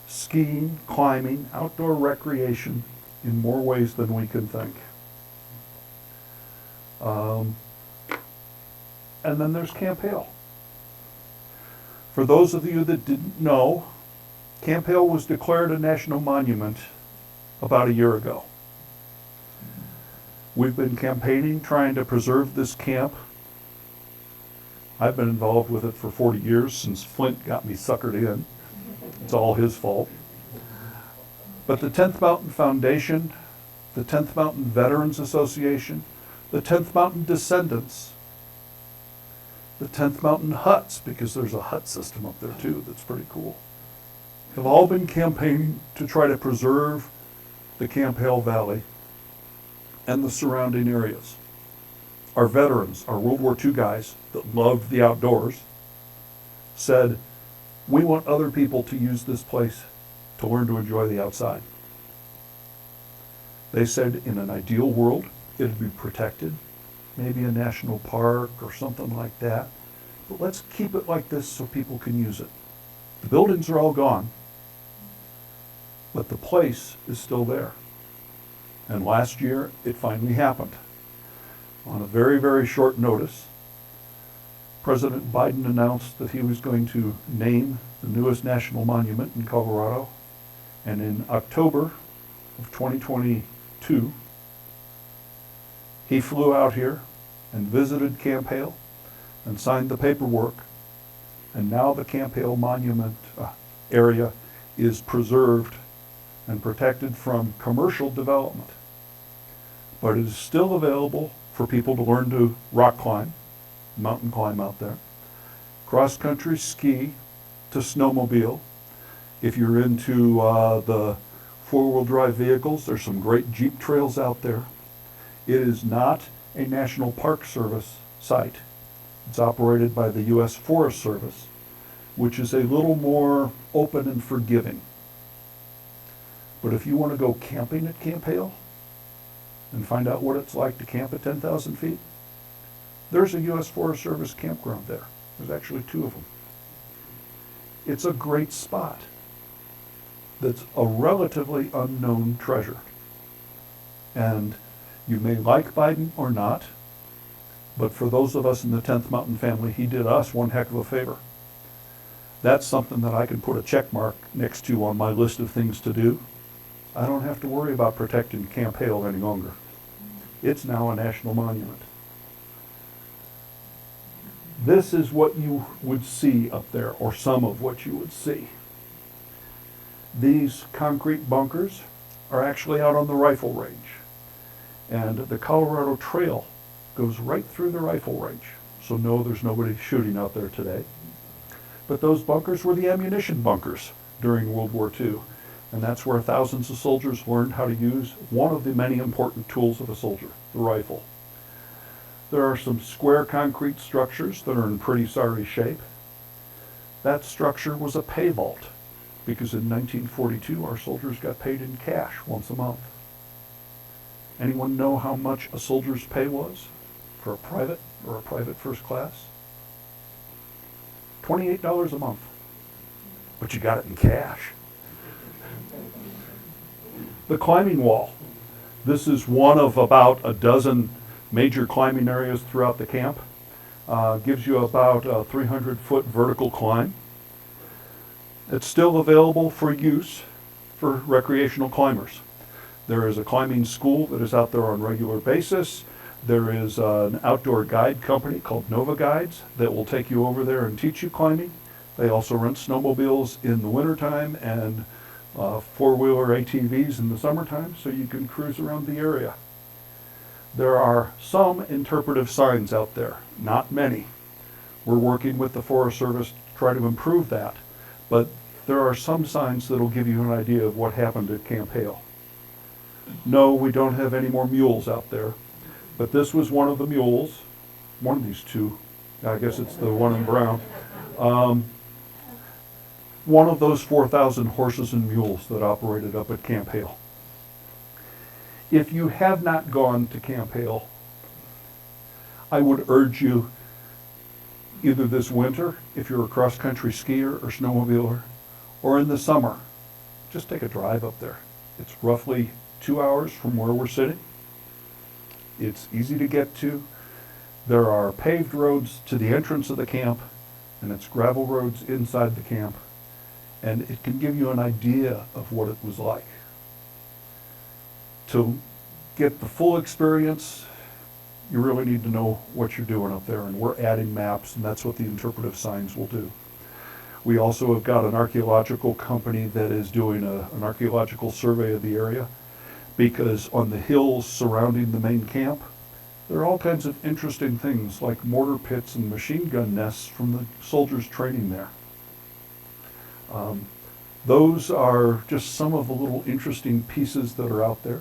skiing, climbing, outdoor recreation in more ways than we can think. And then there's Camp Hale. For those of you that didn't know, Camp Hale was declared a national monument about a year ago. We've been campaigning trying to preserve this camp. I've been involved with it for 40 years, since Flint got me suckered in. It's all his fault. But the 10th Mountain Foundation, the 10th Mountain Veterans Association, the 10th Mountain Descendants, the 10th Mountain Huts, because there's a hut system up there too that's pretty cool, have all been campaigning to try to preserve the Camp Hale Valley and the surrounding areas. Our veterans, our World War II guys that loved the outdoors, said, we want other people to use this place to learn to enjoy the outside. They said in an ideal world, it'd be protected, maybe a national park or something like that, but let's keep it like this so people can use it. The buildings are all gone, but the place is still there. And last year, it finally happened. On a very, very short notice, President Biden announced that he was going to name the newest national monument in Colorado. And in October of 2022, he flew out here and visited Camp Hale and signed the paperwork. And now the Camp Hale monument area is preserved and protected from commercial development. But it is still available for people to learn to rock climb, mountain climb out there, cross-country ski, to snowmobile. If you're into the four-wheel drive vehicles, there's some great Jeep trails out there. It is not a National Park Service site. It's operated by the U.S. Forest Service, which is a little more open and forgiving. But if you want to go camping at Camp Hale and find out what it's like to camp at 10,000 feet, there's a U.S. Forest Service campground there. There's actually 2 of them. It's a great spot that's a relatively unknown treasure. And You may like Biden or not, but for those of us in the 10th Mountain family, he did us one heck of a favor. That's something that I can put a check mark next to on my list of things to do. I don't have to worry about protecting Camp Hale any longer. It's now a national monument. This is what you would see up there, or some of what you would see. These concrete bunkers are actually out on the rifle range. And the Colorado Trail goes right through the rifle range. So no, there's nobody shooting out there today. But those bunkers were the ammunition bunkers during World War II. And that's where thousands of soldiers learned how to use one of the many important tools of a soldier, the rifle. There are some square concrete structures that are in pretty sorry shape. That structure was a pay vault, because in 1942 our soldiers got paid in cash once a month. Anyone know how much a soldier's pay was for a private or a private first class? $28 a month, but you got it in cash. The climbing wall. This is one of about a dozen major climbing areas throughout the camp. Gives you about a 300-foot vertical climb. It's still available for use for recreational climbers. There is a climbing school that is out there on a regular basis. There is an outdoor guide company called Nova Guides that will take you over there and teach you climbing. They also rent snowmobiles in the wintertime and four-wheeler ATVs in the summertime, so you can cruise around the area. There are some interpretive signs out there, not many. We're working with the Forest Service to try to improve that, but there are some signs that will give you an idea of what happened at Camp Hale. No, we don't have any more mules out there, but this was one of the mules, one of these two, I guess it's the one in brown, one of those 4,000 horses and mules that operated up at Camp Hale. If you have not gone to Camp Hale, I would urge you either this winter, if you're a cross-country skier or snowmobiler, or in the summer, just take a drive up there. It's roughly 2 hours from where we're sitting. It's easy to get to. There are paved roads to the entrance of the camp, and it's gravel roads inside the camp, and it can give you an idea of what it was like. To get the full experience, you really need to know what you're doing up there, and we're adding maps, and that's what the interpretive signs will do. We also have got an archaeological company that is doing an archaeological survey of the area, because on the hills surrounding the main camp, there are all kinds of interesting things like mortar pits and machine gun nests from the soldiers training there. Those are just some of the little interesting pieces that are out there.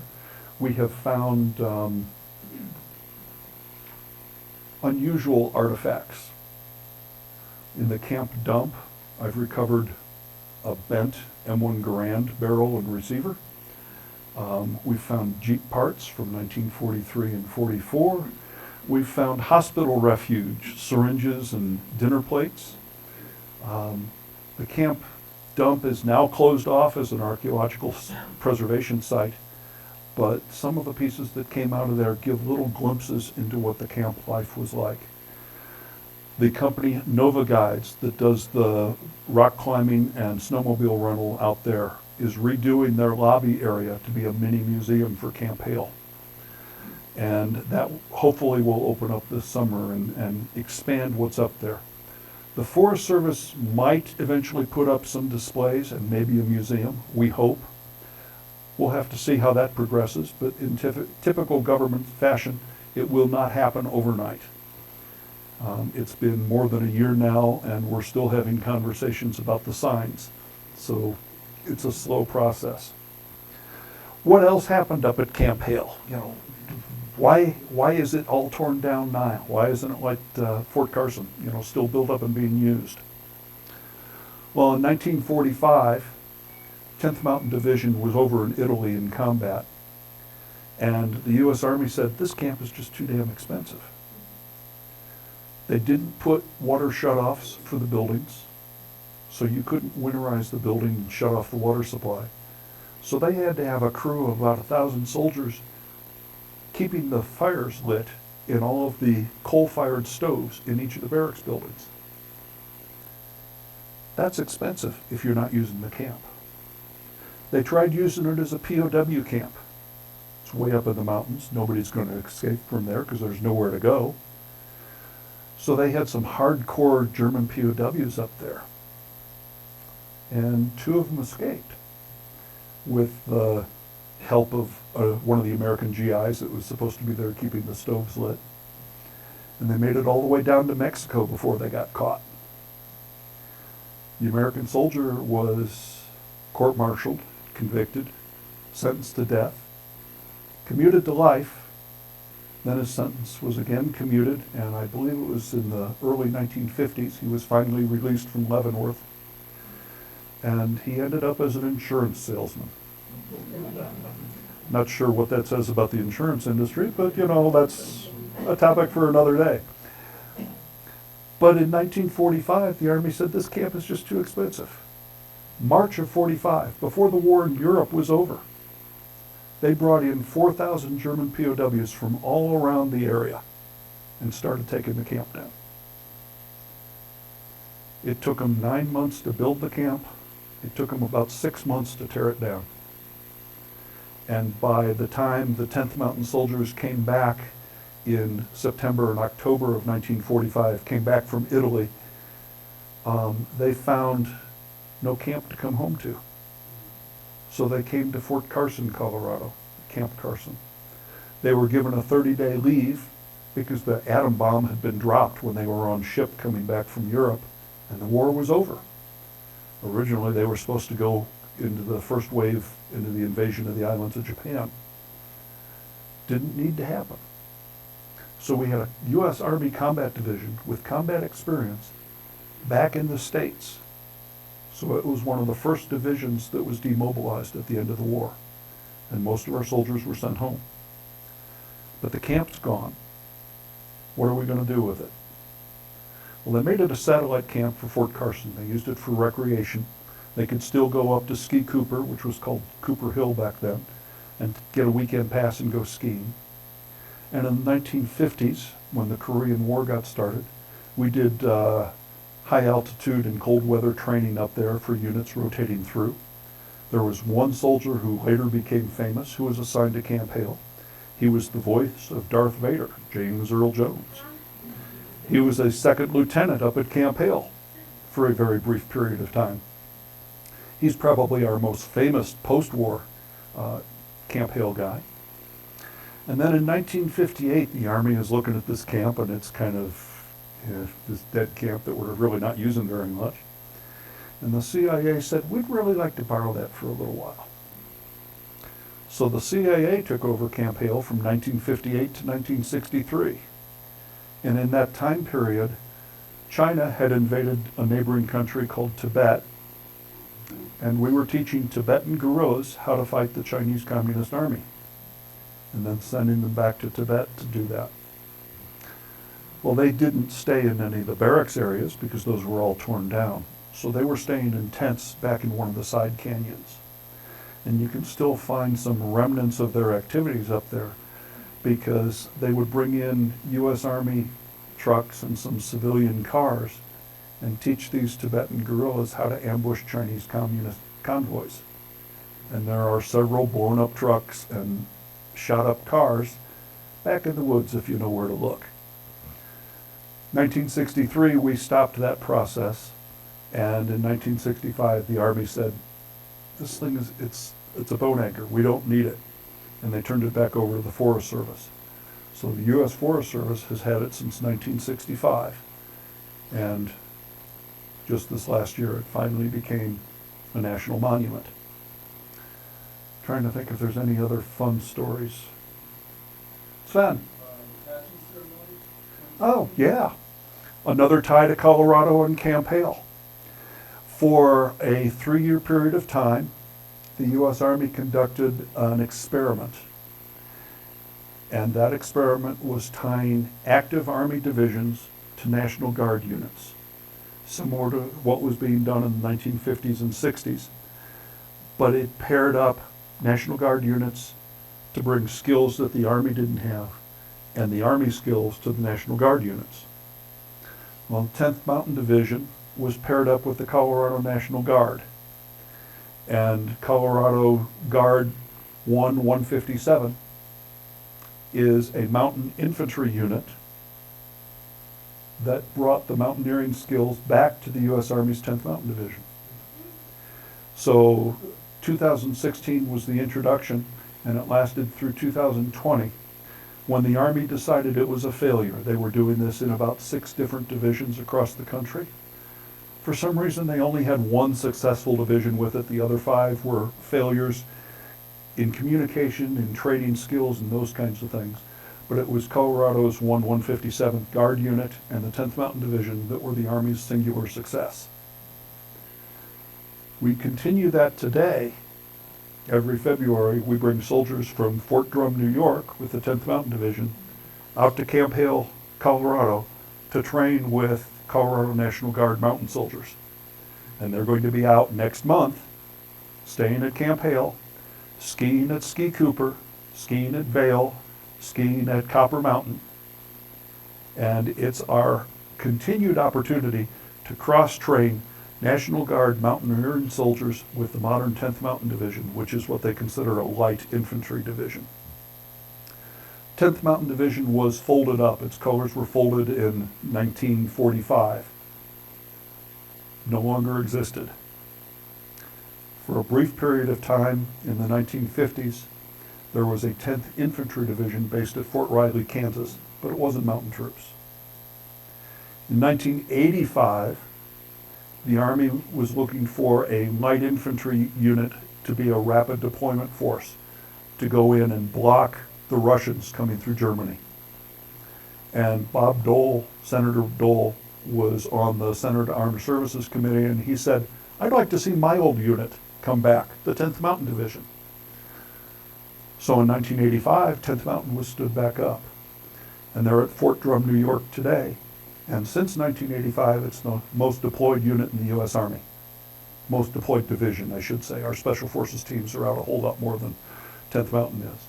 We have found unusual artifacts. In the camp dump, I've recovered a bent M1 Garand barrel and receiver. We've found Jeep parts from 1943 and 44. We've found hospital refuge, syringes and dinner plates. The camp dump is now closed off as an archaeological preservation site, but some of the pieces that came out of there give little glimpses into what the camp life was like. The company Nova Guides that does the rock climbing and snowmobile rental out there is redoing their lobby area to be a mini museum for Camp Hale. And that hopefully will open up this summer and expand what's up there. The Forest Service might eventually put up some displays and maybe a museum, we hope. We'll have to see how that progresses, but in typical government fashion, it will not happen overnight. It's been more than a year now, and we're still having conversations about the signs. So it's a slow process. What else happened up at Camp Hale? You know, why is it all torn down now? Why isn't it like Fort Carson, you know, still built up and being used? Well, in 1945, 10th Mountain Division was over in Italy in combat, and the U.S. Army said, this camp is just too damn expensive. They didn't put water shutoffs for the buildings, so you couldn't winterize the building and shut off the water supply. So they had to have a crew of about 1,000 soldiers keeping the fires lit in all of the coal-fired stoves in each of the barracks buildings. That's expensive if you're not using the camp. They tried using it as a POW camp. It's way up in the mountains. Nobody's going to escape from there because there's nowhere to go. So they had some hardcore German POWs up there. And 2 of them escaped with the help of one of the American GIs that was supposed to be there keeping the stoves lit. And they made it all the way down to Mexico before they got caught. The American soldier was court-martialed, convicted, sentenced to death, commuted to life. Then his sentence was again commuted, and I believe it was in the early 1950s. He was finally released from Leavenworth, and he ended up as an insurance salesman. Not sure what that says about the insurance industry, but you know, that's a topic for another day. But in 1945, the Army said this camp is just too expensive. March of 45, before the war in Europe was over, they brought in 4,000 German POWs from all around the area and started taking the camp down. It took them 9 months to build the camp. It took them about 6 months to tear it down. And by the time the 10th Mountain soldiers came back in September and October of 1945, came back from Italy, they found no camp to come home to. So they came to Fort Carson, Colorado, Camp Carson. They were given a 30-day leave because the atom bomb had been dropped when they were on ship coming back from Europe, and the war was over. Originally, they were supposed to go into the first wave, into the invasion of the islands of Japan. Didn't need to happen. So we had a U.S. Army Combat Division with combat experience back in the States. So it was one of the first divisions that was demobilized at the end of the war. And most of our soldiers were sent home. But the camp's gone. What are we going to do with it? Well, they made it a satellite camp for Fort Carson. They used it for recreation. They could still go up to Ski Cooper, which was called Cooper Hill back then, and get a weekend pass and go skiing. And in the 1950s, when the Korean War got started, we did high altitude and cold weather training up there for units rotating through. There was one soldier who later became famous who was assigned to Camp Hale. He was the voice of Darth Vader, James Earl Jones. He was a second lieutenant up at Camp Hale for a very brief period of time. He's probably our most famous post-war Camp Hale guy. And then in 1958, the Army is looking at this camp, and it's kind of this dead camp that we're really not using very much. And the CIA said, we'd really like to borrow that for a little while. So the CIA took over Camp Hale from 1958 to 1963. And in that time period, China had invaded a neighboring country called Tibet, and we were teaching Tibetan guerrillas how to fight the Chinese Communist Army, and then sending them back to Tibet to do that. Well, they didn't stay in any of the barracks areas because those were all torn down. So they were staying in tents back in one of the side canyons. And you can still find some remnants of their activities up there because they would bring in U.S. Army trucks and some civilian cars and teach these Tibetan guerrillas how to ambush Chinese communist convoys. And there are several blown up trucks and shot up cars back in the woods if you know where to look. 1963, we stopped that process, and in 1965, the Army said, this thing is, it's a bone anchor, we don't need it. And they turned it back over to the Forest Service. So the U.S. Forest Service has had it since 1965, and just this last year, it finally became a national monument. Trying to think if there's any other fun stories. Sven? Oh, yeah. Another tie to Colorado and Camp Hale. For a 3-year period of time, the U.S. Army conducted an experiment. And that experiment was tying active Army divisions to National Guard units, similar to what was being done in the 1950s and 60s. But it paired up National Guard units to bring skills that the Army didn't have and the Army skills to the National Guard units. Well, 10th Mountain Division was paired up with the Colorado National Guard. And Colorado Guard 157 is a mountain infantry unit that brought the mountaineering skills back to the U.S. Army's 10th Mountain Division. So 2016 was the introduction, and it lasted through 2020. When the Army decided it was a failure, they were doing this in about 6 different divisions across the country. For some reason, they only had 1 successful division with it. The other 5 were failures in communication, in training skills, and those kinds of things. But it was Colorado's 157th Guard Unit and the 10th Mountain Division that were the Army's singular success. We continue that today. Every February, we bring soldiers from Fort Drum, New York, with the 10th Mountain Division, out to Camp Hale, Colorado, to train with Colorado National Guard mountain soldiers. And they're going to be out next month, staying at Camp Hale, skiing at Ski Cooper, skiing at Vail, skiing at Copper Mountain. And it's our continued opportunity to cross-train National Guard mountaineering soldiers with the modern 10th Mountain Division, which is what they consider a light infantry division. 10th Mountain Division was folded up. Its colors were folded in 1945. No longer existed. For a brief period of time in the 1950s, there was a 10th Infantry Division based at Fort Riley, Kansas, but it wasn't mountain troops. In 1985, the Army was looking for a light infantry unit to be a rapid deployment force to go in and block the Russians coming through Germany. And Bob Dole, Senator Dole, was on the Senate Armed Services Committee, and he said, "I'd like to see my old unit come back, the 10th Mountain Division." So in 1985, 10th Mountain was stood back up. And they're at Fort Drum, New York today. And since 1985, it's the most deployed unit in the U.S. Army. Most deployed division, I should say. Our Special Forces teams are out a whole lot more than 10th Mountain is.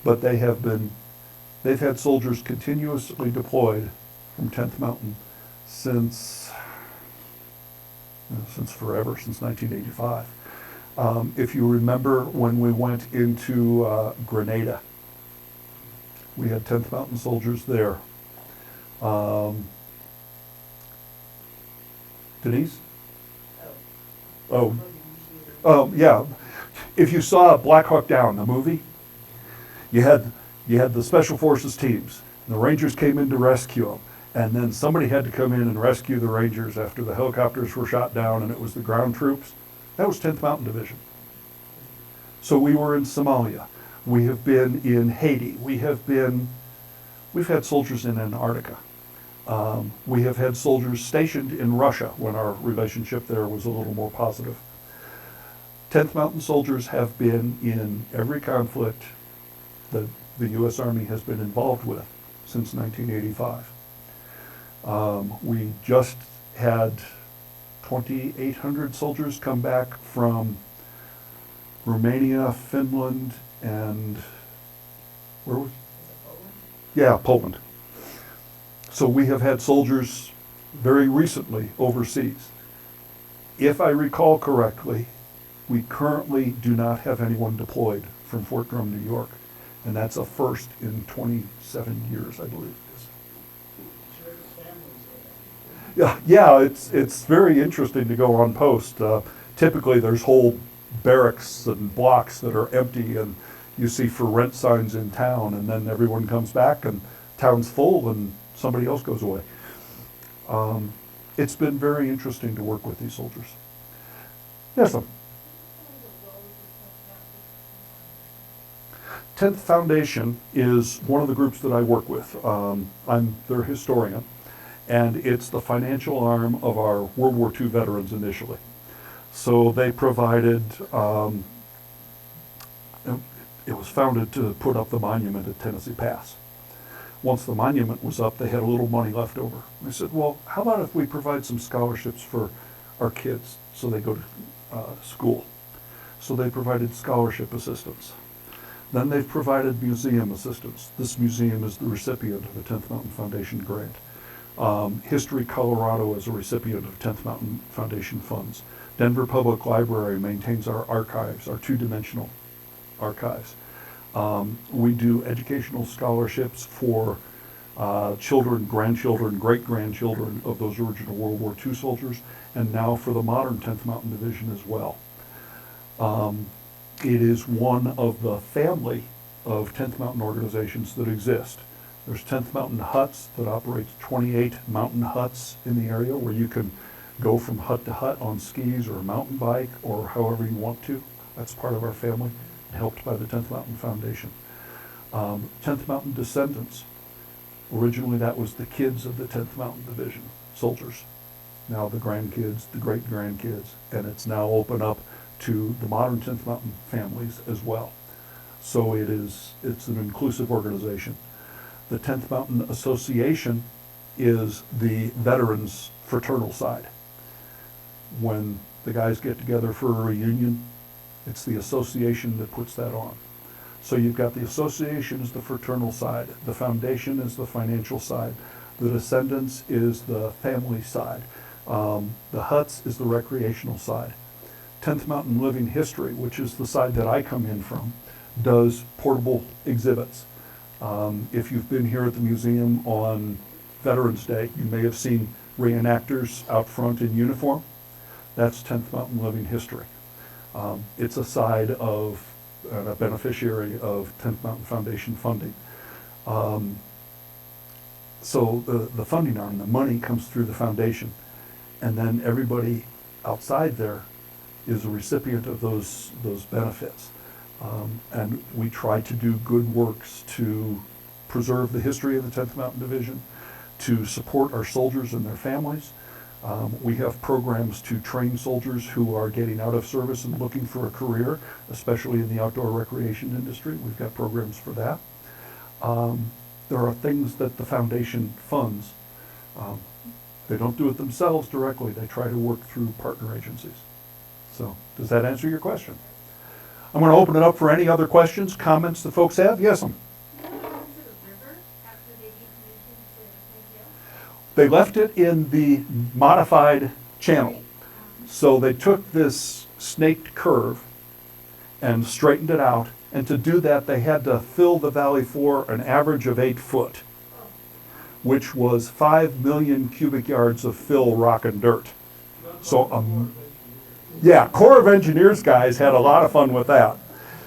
But they've had soldiers continuously deployed from 10th Mountain since forever, since 1985. If you remember when we went into Grenada, we had 10th Mountain soldiers there. Denise? Oh, yeah. If you saw Black Hawk Down, the movie, you had the Special Forces teams. And the Rangers came in to rescue them. And then somebody had to come in and rescue the Rangers after the helicopters were shot down, and it was the ground troops. That was 10th Mountain Division. So we were in Somalia. We have been in Haiti. We've had soldiers in Antarctica. We have had soldiers stationed in Russia when our relationship there was a little more positive. 10th Mountain soldiers have been in every conflict that the U.S. Army has been involved with since 1985. We just had 2,800 soldiers come back from Romania, Finland, and where was? Yeah, Poland. So we have had soldiers very recently overseas. If I recall correctly, we currently do not have anyone deployed from Fort Drum, New York, and that's a first in 27 years, I believe. Yeah, it's very interesting to go on post. Typically, there's whole barracks and blocks that are empty, and you see for rent signs in town, and then everyone comes back, and town's full, and somebody else goes away. It's been very interesting to work with these soldiers. Yes, sir. 10th Foundation is one of the groups that I work with. I'm their historian, and it's the financial arm of our World War II veterans initially. So they provided, it was founded to put up the monument at Tennessee Pass. Once the monument was up, they had a little money left over. They said, well, how about if we provide some scholarships for our kids so they go to school? So they provided scholarship assistance. Then they've provided museum assistance. This museum is the recipient of a 10th Mountain Foundation grant. History Colorado is a recipient of 10th Mountain Foundation funds. Denver Public Library maintains our archives, our two-dimensional archives. We do educational scholarships for children, grandchildren, great-grandchildren of those original World War II soldiers, and now for the modern 10th Mountain Division as well. It is one of the family of 10th Mountain organizations that exist. There's 10th Mountain Huts that operates 28 mountain huts in the area where you can go from hut to hut on skis or a mountain bike or however you want to. That's part of our family, helped by the 10th Mountain Foundation. 10th Mountain Descendants. Originally that was the kids of the 10th Mountain Division, soldiers. Now the grandkids, the great-grandkids, and it's now open up to the modern 10th Mountain families as well. So it's an inclusive organization. The 10th Mountain Association is the veterans fraternal side. When the guys get together for a reunion, it's the association that puts that on. So you've got the association as the fraternal side, the foundation is the financial side, the descendants is the family side, the huts is the recreational side. 10th Mountain Living History, which is the side that I come in from, does portable exhibits. If you've been here at the museum on Veterans Day, you may have seen reenactors out front in uniform. That's 10th Mountain Living History. It's a side of, a beneficiary of 10th Mountain Foundation funding. So the funding arm, the money comes through the foundation, and then everybody outside there is a recipient of those benefits. And we try to do good works to preserve the history of the 10th Mountain Division, to support our soldiers and their families. We have programs to train soldiers who are getting out of service and looking for a career, especially in the outdoor recreation industry. We've got programs for that. There are things that the foundation funds. They don't do it themselves directly. They try to work through partner agencies. So does that answer your question? I'm going to open it up for any other questions, comments that folks have. Yes, They left it in the modified channel. So they took this snaked curve and straightened it out. And to do that, they had to fill the valley floor an average of 8 foot, which was 5 million cubic yards of fill, rock, and dirt. So, yeah, Corps of Engineers guys had a lot of fun with that.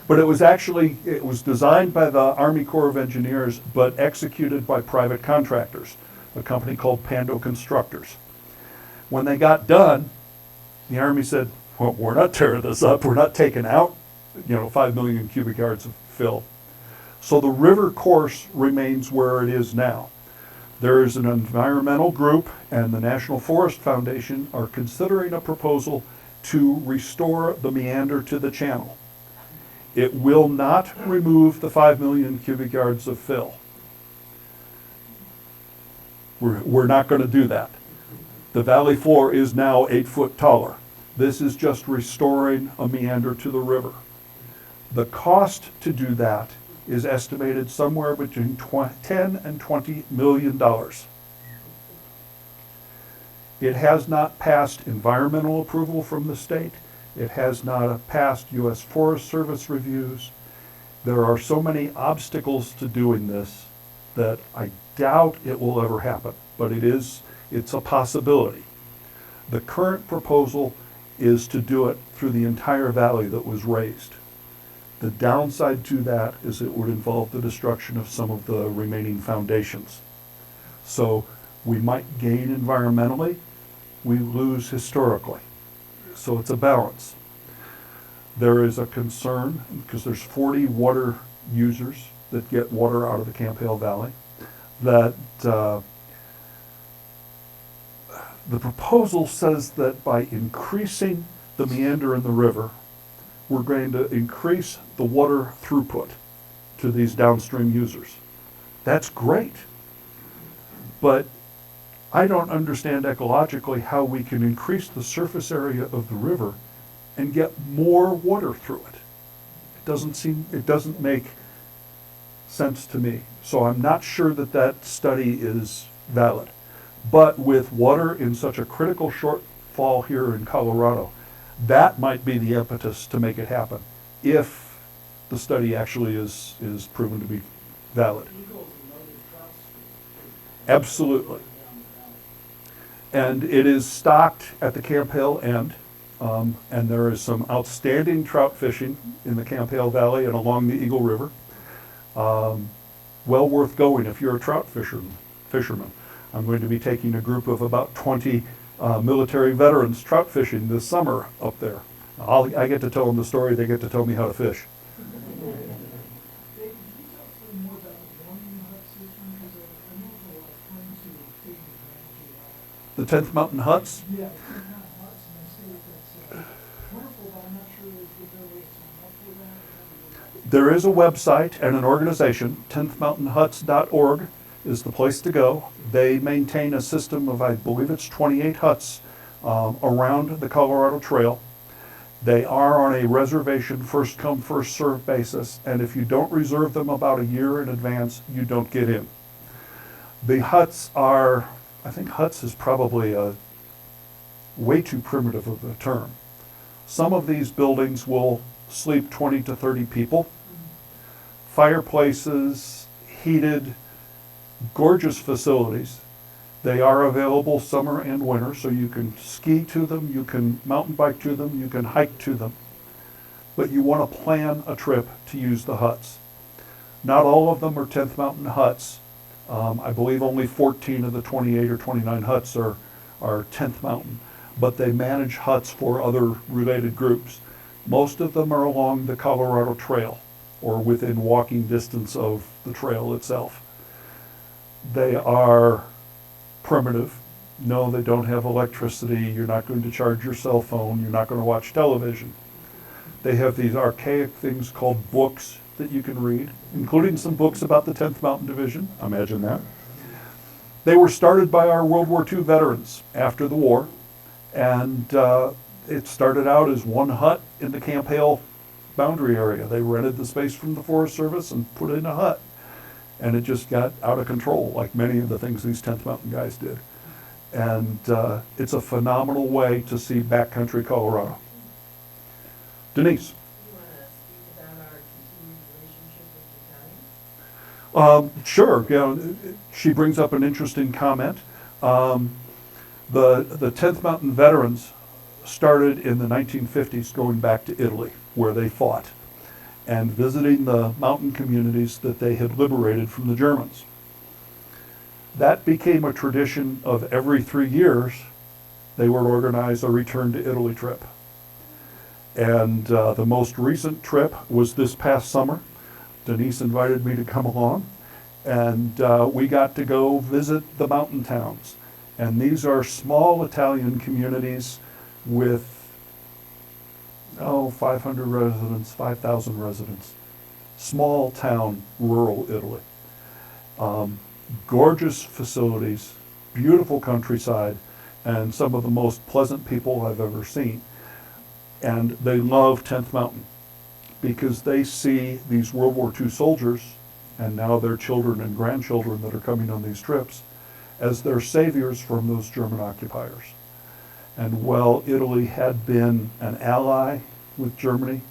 But it was designed by the Army Corps of Engineers, but executed by private contractors, a company called Pando Constructors. When they got done, the Army said, well, we're not tearing this up, we're not taking out 5 million cubic yards of fill. So the river course remains where it is now. There is an environmental group and the National Forest Foundation are considering a proposal to restore the meander to the channel. It will not remove the 5 million cubic yards of fill. We're not going to do that. The valley floor is now 8 foot taller. This is just restoring a meander to the river. The cost to do that is estimated somewhere between $10 and $20 million. It has not passed environmental approval from the state. It has not passed U.S. Forest Service reviews. There are so many obstacles to doing this that I doubt it will ever happen, but it's a possibility. The current proposal is to do it through the entire valley that was raised. The downside to that is it would involve the destruction of some of the remaining foundations. So we might gain environmentally, we lose historically. So it's a balance. There is a concern, because there's 40 water users that get water out of the Camp Hale Valley, that the proposal says that by increasing the meander in the river, we're going to increase the water throughput to these downstream users. That's great. But I don't understand ecologically how we can increase the surface area of the river and get more water through it. It it doesn't make sense to me. So I'm not sure that that study is valid. But with water in such a critical shortfall here in Colorado, that might be the impetus to make it happen, if the study actually is proven to be valid. Absolutely. And it is stocked at the Camp Hale end, and there is some outstanding trout fishing in the Camp Hale Valley and along the Eagle River. Well worth going if you're a trout fisherman. I'm going to be taking a group of about 20 military veterans trout fishing this summer up there. I get to tell them the story, they get to tell me how to fish. The 10th Mountain Huts? Yeah, 10th Mountain Huts, and they say that's wonderful, but I'm not sure if there is something up for that. There is a website and an organization, 10thmountainhuts.org is the place to go. They maintain a system of, I believe it's 28 huts around the Colorado Trail. They are on a reservation, first come, first served basis, and if you don't reserve them about a year in advance, you don't get in. The huts are, I think huts is probably a way too primitive of a term. Some of these buildings will sleep 20 to 30 people. Fireplaces, heated, gorgeous facilities. They are available summer and winter, so you can ski to them, you can mountain bike to them, you can hike to them. But you want to plan a trip to use the huts. Not all of them are 10th Mountain huts. I believe only 14 of the 28 or 29 huts are 10th Mountain, but they manage huts for other related groups. Most of them are along the Colorado Trail or within walking distance of the trail itself. They are primitive. No, they don't have electricity. You're not going to charge your cell phone. You're not going to watch television. They have these archaic things called books that you can read, including some books about the 10th Mountain Division. Imagine that. They were started by our World War II veterans after the war, and it started out as one hut in the Camp Hale boundary area. They rented the space from the Forest Service and put in a hut, and it just got out of control, like many of the things these 10th Mountain guys did. And it's a phenomenal way to see backcountry Colorado. Denise. Sure. She brings up an interesting comment. The 10th Mountain veterans started in the 1950s going back to Italy, where they fought, and visiting the mountain communities that they had liberated from the Germans. That became a tradition of every 3 years they would organize a return to Italy trip. And the most recent trip was this past summer. Denise invited me to come along, and we got to go visit the mountain towns. And these are small Italian communities with, 500 residents, 5,000 residents. Small town, rural Italy. Gorgeous facilities, beautiful countryside, and some of the most pleasant people I've ever seen. And they love 10th Mountain, because they see these World War II soldiers, and now their children and grandchildren that are coming on these trips, as their saviors from those German occupiers. And while Italy had been an ally with Germany,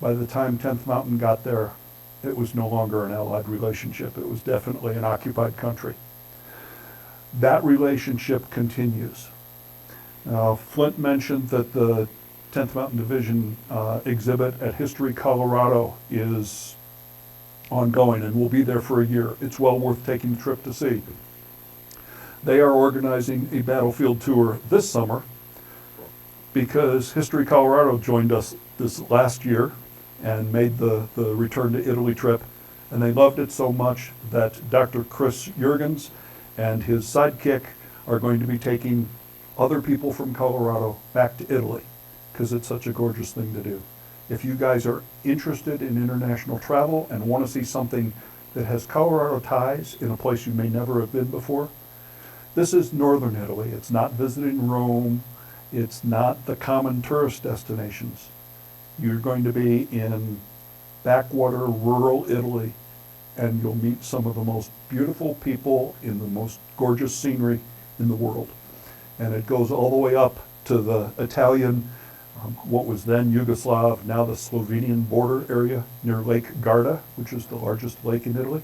by the time 10th Mountain got there, it was no longer an allied relationship. It was definitely an occupied country. That relationship continues. Flint mentioned that the 10th Mountain Division exhibit at History Colorado is ongoing and will be there for a year. It's well worth taking the trip to see. They are organizing a battlefield tour this summer because History Colorado joined us this last year and made the return to Italy trip, and they loved it so much that Dr. Chris Juergens and his sidekick are going to be taking other people from Colorado back to Italy, because it's such a gorgeous thing to do. If you guys are interested in international travel and want to see something that has Colorado ties in a place you may never have been before, this is northern Italy. It's not visiting Rome. It's not the common tourist destinations. You're going to be in backwater, rural Italy, and you'll meet some of the most beautiful people in the most gorgeous scenery in the world. And it goes all the way up to the Italian, what was then Yugoslav, now the Slovenian border area near Lake Garda, which is the largest lake in Italy.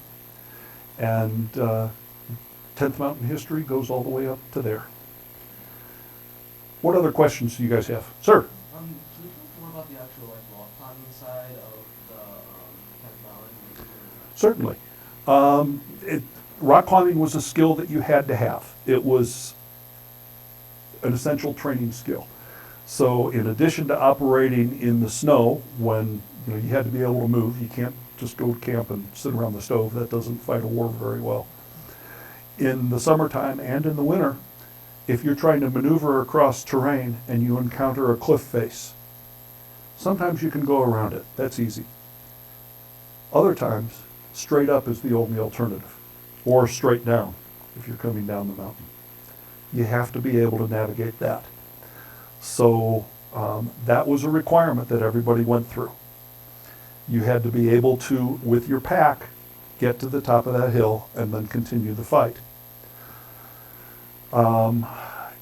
And 10th Mountain history goes all the way up to there. What other questions do you guys have? Sir? Can you talk more about the actual rock climbing side of the 10th Mountain? Certainly. Rock climbing was a skill that you had to have. It was an essential training skill. So in addition to operating in the snow, when you had to be able to move, you can't just go to camp and sit around the stove. That doesn't fight a war very well. In the summertime and in the winter, if you're trying to maneuver across terrain and you encounter a cliff face, sometimes you can go around it. That's easy. Other times, straight up is the only alternative, or straight down if you're coming down the mountain. You have to be able to navigate that. So that was a requirement that everybody went through. You had to be able to, with your pack, get to the top of that hill and then continue the fight.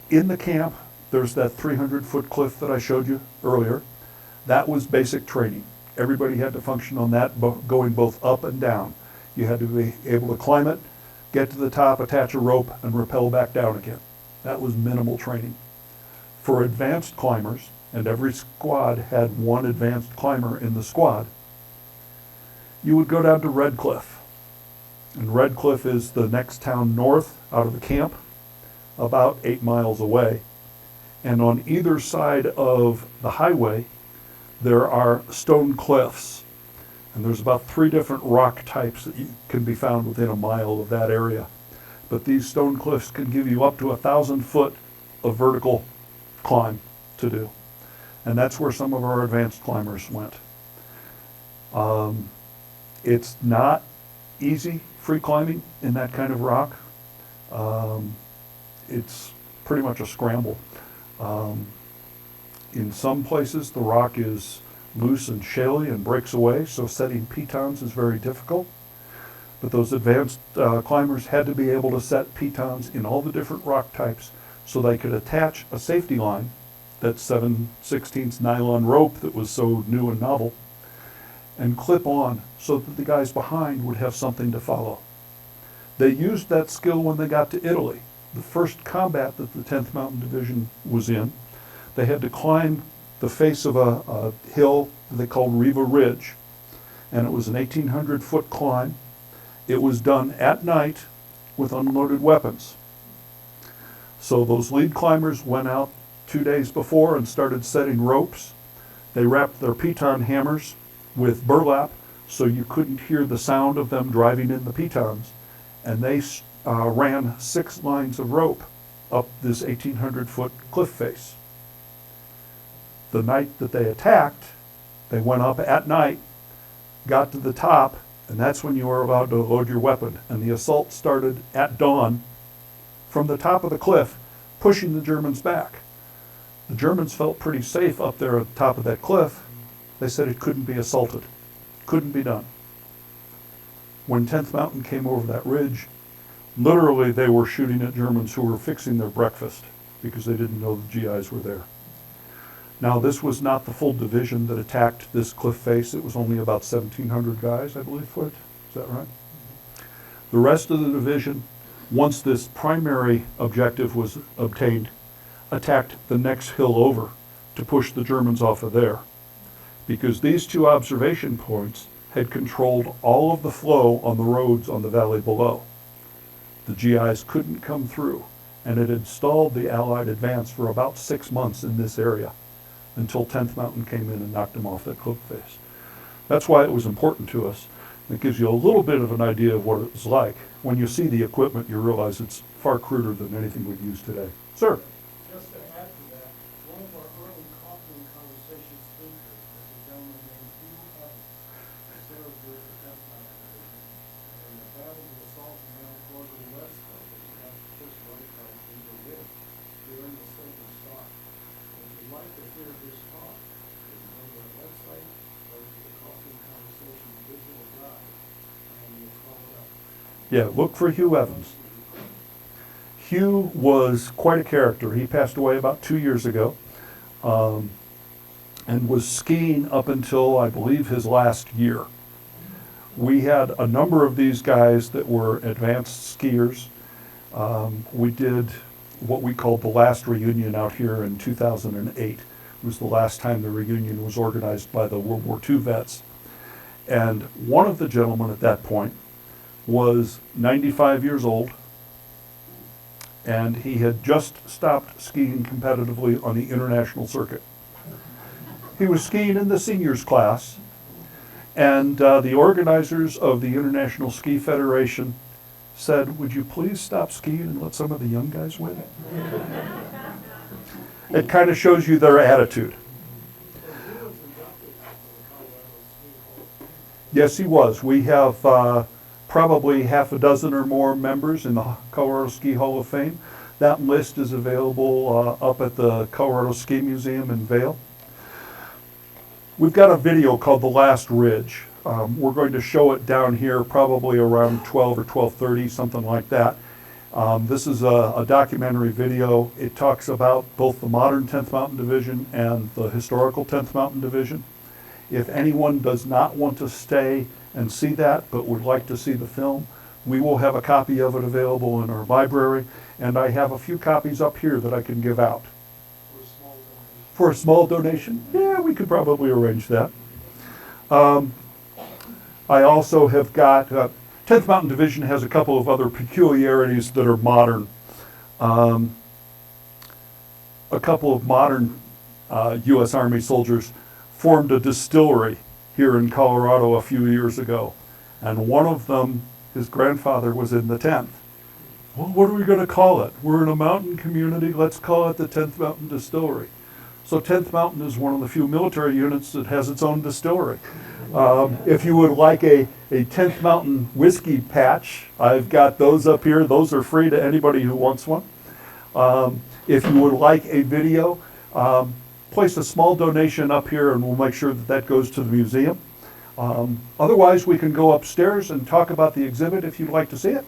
In the camp, there's that 300-foot cliff that I showed you earlier. That was basic training. Everybody had to function on that, going both up and down. You had to be able to climb it, get to the top, attach a rope, and rappel back down again. That was minimal training. For advanced climbers, and every squad had one advanced climber in the squad, you would go down to Red Cliff. And Red Cliff is the next town north out of the camp, about 8 miles away. And on either side of the highway, there are stone cliffs. And there's about 3 different rock types that can be found within a mile of that area. But these stone cliffs can give you up to 1,000 foot of vertical climb to do. And that's where some of our advanced climbers went. It's not easy free climbing in that kind of rock. It's pretty much a scramble. In some places the rock is loose and shaly and breaks away, so setting pitons is very difficult. But those advanced climbers had to be able to set pitons in all the different rock types so they could attach a safety line, that 7/16 nylon rope that was so new and novel, and clip on so that the guys behind would have something to follow. They used that skill when they got to Italy. The first combat that the 10th Mountain Division was in, they had to climb the face of a hill they called Riva Ridge, and it was an 1,800-foot climb. It was done at night with unloaded weapons. So those lead climbers went out 2 days before and started setting ropes. They wrapped their piton hammers with burlap so you couldn't hear the sound of them driving in the pitons, and they ran 6 lines of rope up this 1,800-foot cliff face. The night that they attacked, they went up at night, got to the top, and that's when you were allowed to load your weapon. And the assault started at dawn from the top of the cliff, pushing the Germans back. The Germans felt pretty safe up there at the top of that cliff. They said it couldn't be assaulted. Couldn't be done. When 10th Mountain came over that ridge, literally they were shooting at Germans who were fixing their breakfast because they didn't know the GIs were there. Now, this was not the full division that attacked this cliff face. It was only about 1,700 guys, I believe, foot. Is that right? The rest of the division, once this primary objective was obtained, attacked the next hill over to push the Germans off of there. Because these 2 observation points had controlled all of the flow on the roads on the valley below. The GIs couldn't come through, and it had stalled the Allied advance for about 6 months in this area, until 10th Mountain came in and knocked them off that cliff face. That's why it was important to us. It gives you a little bit of an idea of what it was like. When you see the equipment, you realize it's far cruder than anything we'd use today. Sir? Just to add to that, one of our early coffee conversation speakers was a gentleman named Hugh Evans, who served with the 10th Mountain Division. And in the battle of the assault in Mount Gordon West, which was just right by Riva Ridge, during the Silver Star. If you'd like to hear this talk, you can go to our website, go to the Coffee Conversation Yeah, look for Hugh Evans. Hugh was quite a character. He passed away about 2 years ago, and was skiing up until, I believe, his last year. We had a number of these guys that were advanced skiers. We did what we called the last reunion out here in 2008. It was the last time the reunion was organized by the World War II vets. And one of the gentlemen at that point was 95 years old, and he had just stopped skiing competitively on the international circuit. He was skiing in the seniors class, and the organizers of the International Ski Federation said, "Would you please stop skiing and let some of the young guys win?" It kind of shows you their attitude. Yes, he was. We have probably half a dozen or more members in the Colorado Ski Hall of Fame. That list is available up at the Colorado Ski Museum in Vail. We've got a video called The Last Ridge. We're going to show it down here probably around 12 or 12:30, something like that. This is a documentary video. It talks about both the modern 10th Mountain Division and the historical 10th Mountain Division. If anyone does not want to stay and see that, but would like to see the film, we will have a copy of it available in our library, and I have a few copies up here that I can give out. For a small donation? Yeah, we could probably arrange that. I also have got, 10th Mountain Division has a couple of other peculiarities that are modern. A couple of modern U.S. Army soldiers formed a distillery here in Colorado a few years ago. And one of them, his grandfather was in the 10th. Well, what are we going to call it? We're in a mountain community, let's call it the 10th Mountain Distillery. So 10th Mountain is one of the few military units that has its own distillery. If you would like a 10th Mountain whiskey patch, I've got those up here. Those are free to anybody who wants one. If you would like a video, place a small donation up here and we'll make sure that that goes to the museum. Otherwise, we can go upstairs and talk about the exhibit if you'd like to see it.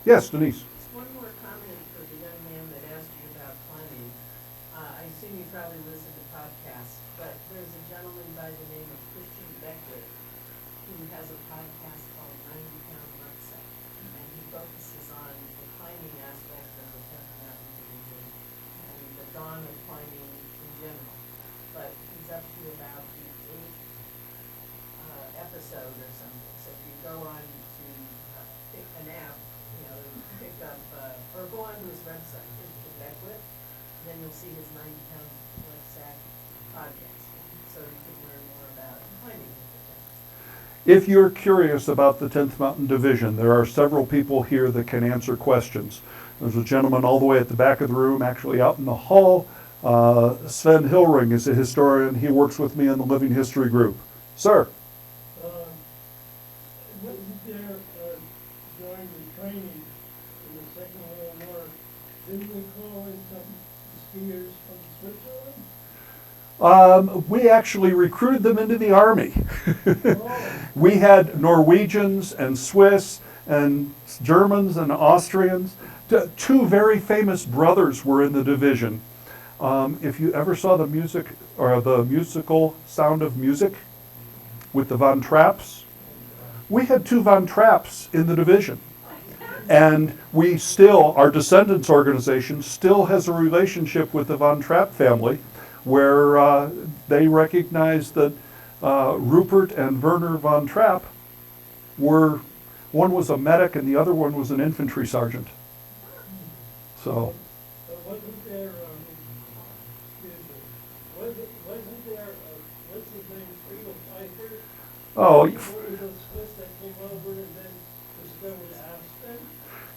Yes, Denise. Just one more comment for the young man that asked you about climbing. I assume you probably listen to podcasts, but there's a gentleman by the name of Christian Beckwith who has a podcast called 90-Pound Rucksack, and he focuses on the climbing aspect of the 10th Mountain Division and the dawn of climbing in general. But he's up to about the 8th episode or something. So if you go on to pick an app, pick up, or go on to his website, Christian Beckwith, then you'll see his 90-Pound Rucksack podcast, so you can learn more about climbing with the 10th. If you're curious about the 10th Mountain Division, there are several people here that can answer questions. There's a gentleman all the way at the back of the room, actually out in the hall. Sven Hillring is a historian. He works with me in the Living History group. Sir? Wasn't there, during the training in the Second World War, didn't we call in some skiers from Switzerland? We actually recruited them into the Army. Oh. We had Norwegians and Swiss and Germans and Austrians. Two very famous brothers were in the division. If you ever saw the music or the musical Sound of Music with the Von Trapps, we had two Von Trapps in the division. And we still, our descendants organization still has a relationship with the Von Trapp family where they recognize that Rupert and Werner Von Trapp were, one was a medic and the other one was an infantry sergeant. So. But wasn't there, wasn't there, what's his name, Friedel Pfeiffer? Oh. Were the Swiss that came over and then discovered Aspen?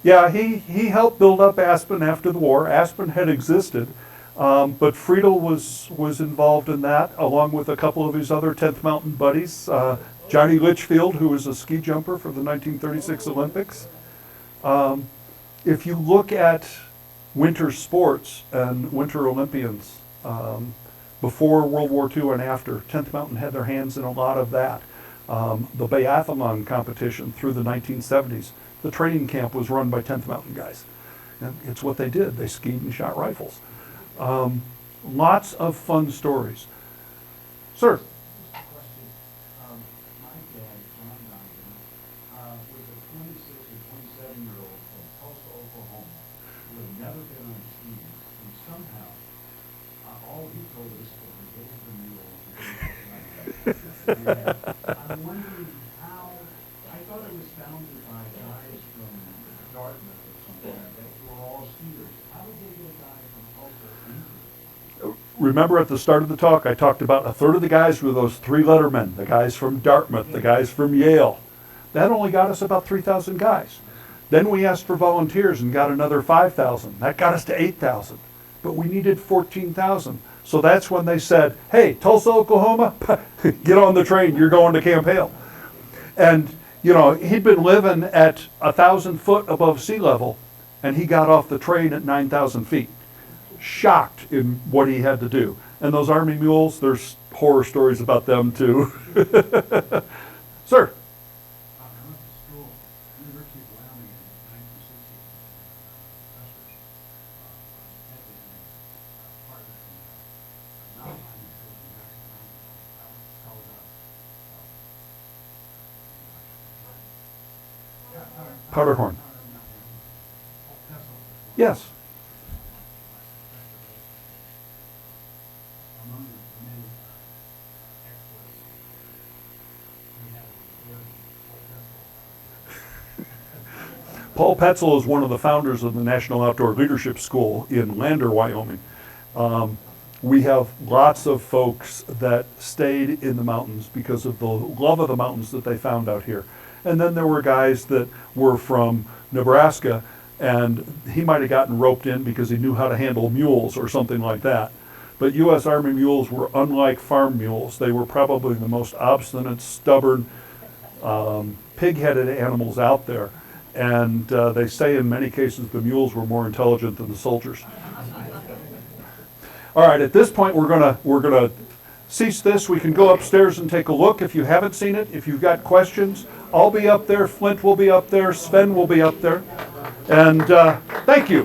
Yeah, he helped build up Aspen after the war. Aspen had existed, but Friedel was involved in that, along with a couple of his other 10th Mountain buddies. Johnny Litchfield, who was a ski jumper for the 1936 Olympics. If you look at winter sports and winter Olympians, before World War II and after, 10th Mountain had their hands in a lot of that. the biathlon competition through the 1970s. The training camp was run by 10th Mountain guys. And it's what they did. They skied and shot rifles. Lots of fun stories. Sir? Just a question. My dad, John Mountain, was a 26 or 27-year-old from Tulsa, Oklahoma, who had never been on skis, and somehow, all he told us was he gave the mule and I'm wondering how, I thought it was founded by guys from Dartmouth or something that were all skiers. How did they get a guy from Tulsa into it? Remember at the start of the talk, I talked about a third of the guys were those three-letter men, the guys from Dartmouth, the guys from Yale. That only got us about 3,000 guys. Then we asked for volunteers and got another 5,000. That got us to 8,000. But we needed 14,000. So that's when they said, hey, Tulsa, Oklahoma, get on the train, you're going to Camp Hale. And, you know, he'd been living at 1,000 foot above sea level, and he got off the train at 9,000 feet. Shocked in what he had to do. And those Army mules, there's horror stories about them too. Sir? I went to school, University of Wyoming in the 1960s. Professors had been part of the mountain climbing school in National WWII. Powderhorn. Yes. Among the many exploits we have here, Paul Petzel is one of the founders of the National Outdoor Leadership School in Lander, Wyoming. We have lots of folks that stayed in the mountains because of the love of the mountains that they found out here. And then there were guys that were from Nebraska, and he might have gotten roped in because he knew how to handle mules or something like that. But U.S. Army mules were unlike farm mules. They were probably the most obstinate, stubborn, pig-headed animals out there. And they say in many cases the mules were more intelligent than the soldiers. All right, at this point we're gonna cease this. We can go upstairs and take a look if you haven't seen it. If you've got questions, I'll be up there. Flint will be up there. Sven will be up there. And thank you.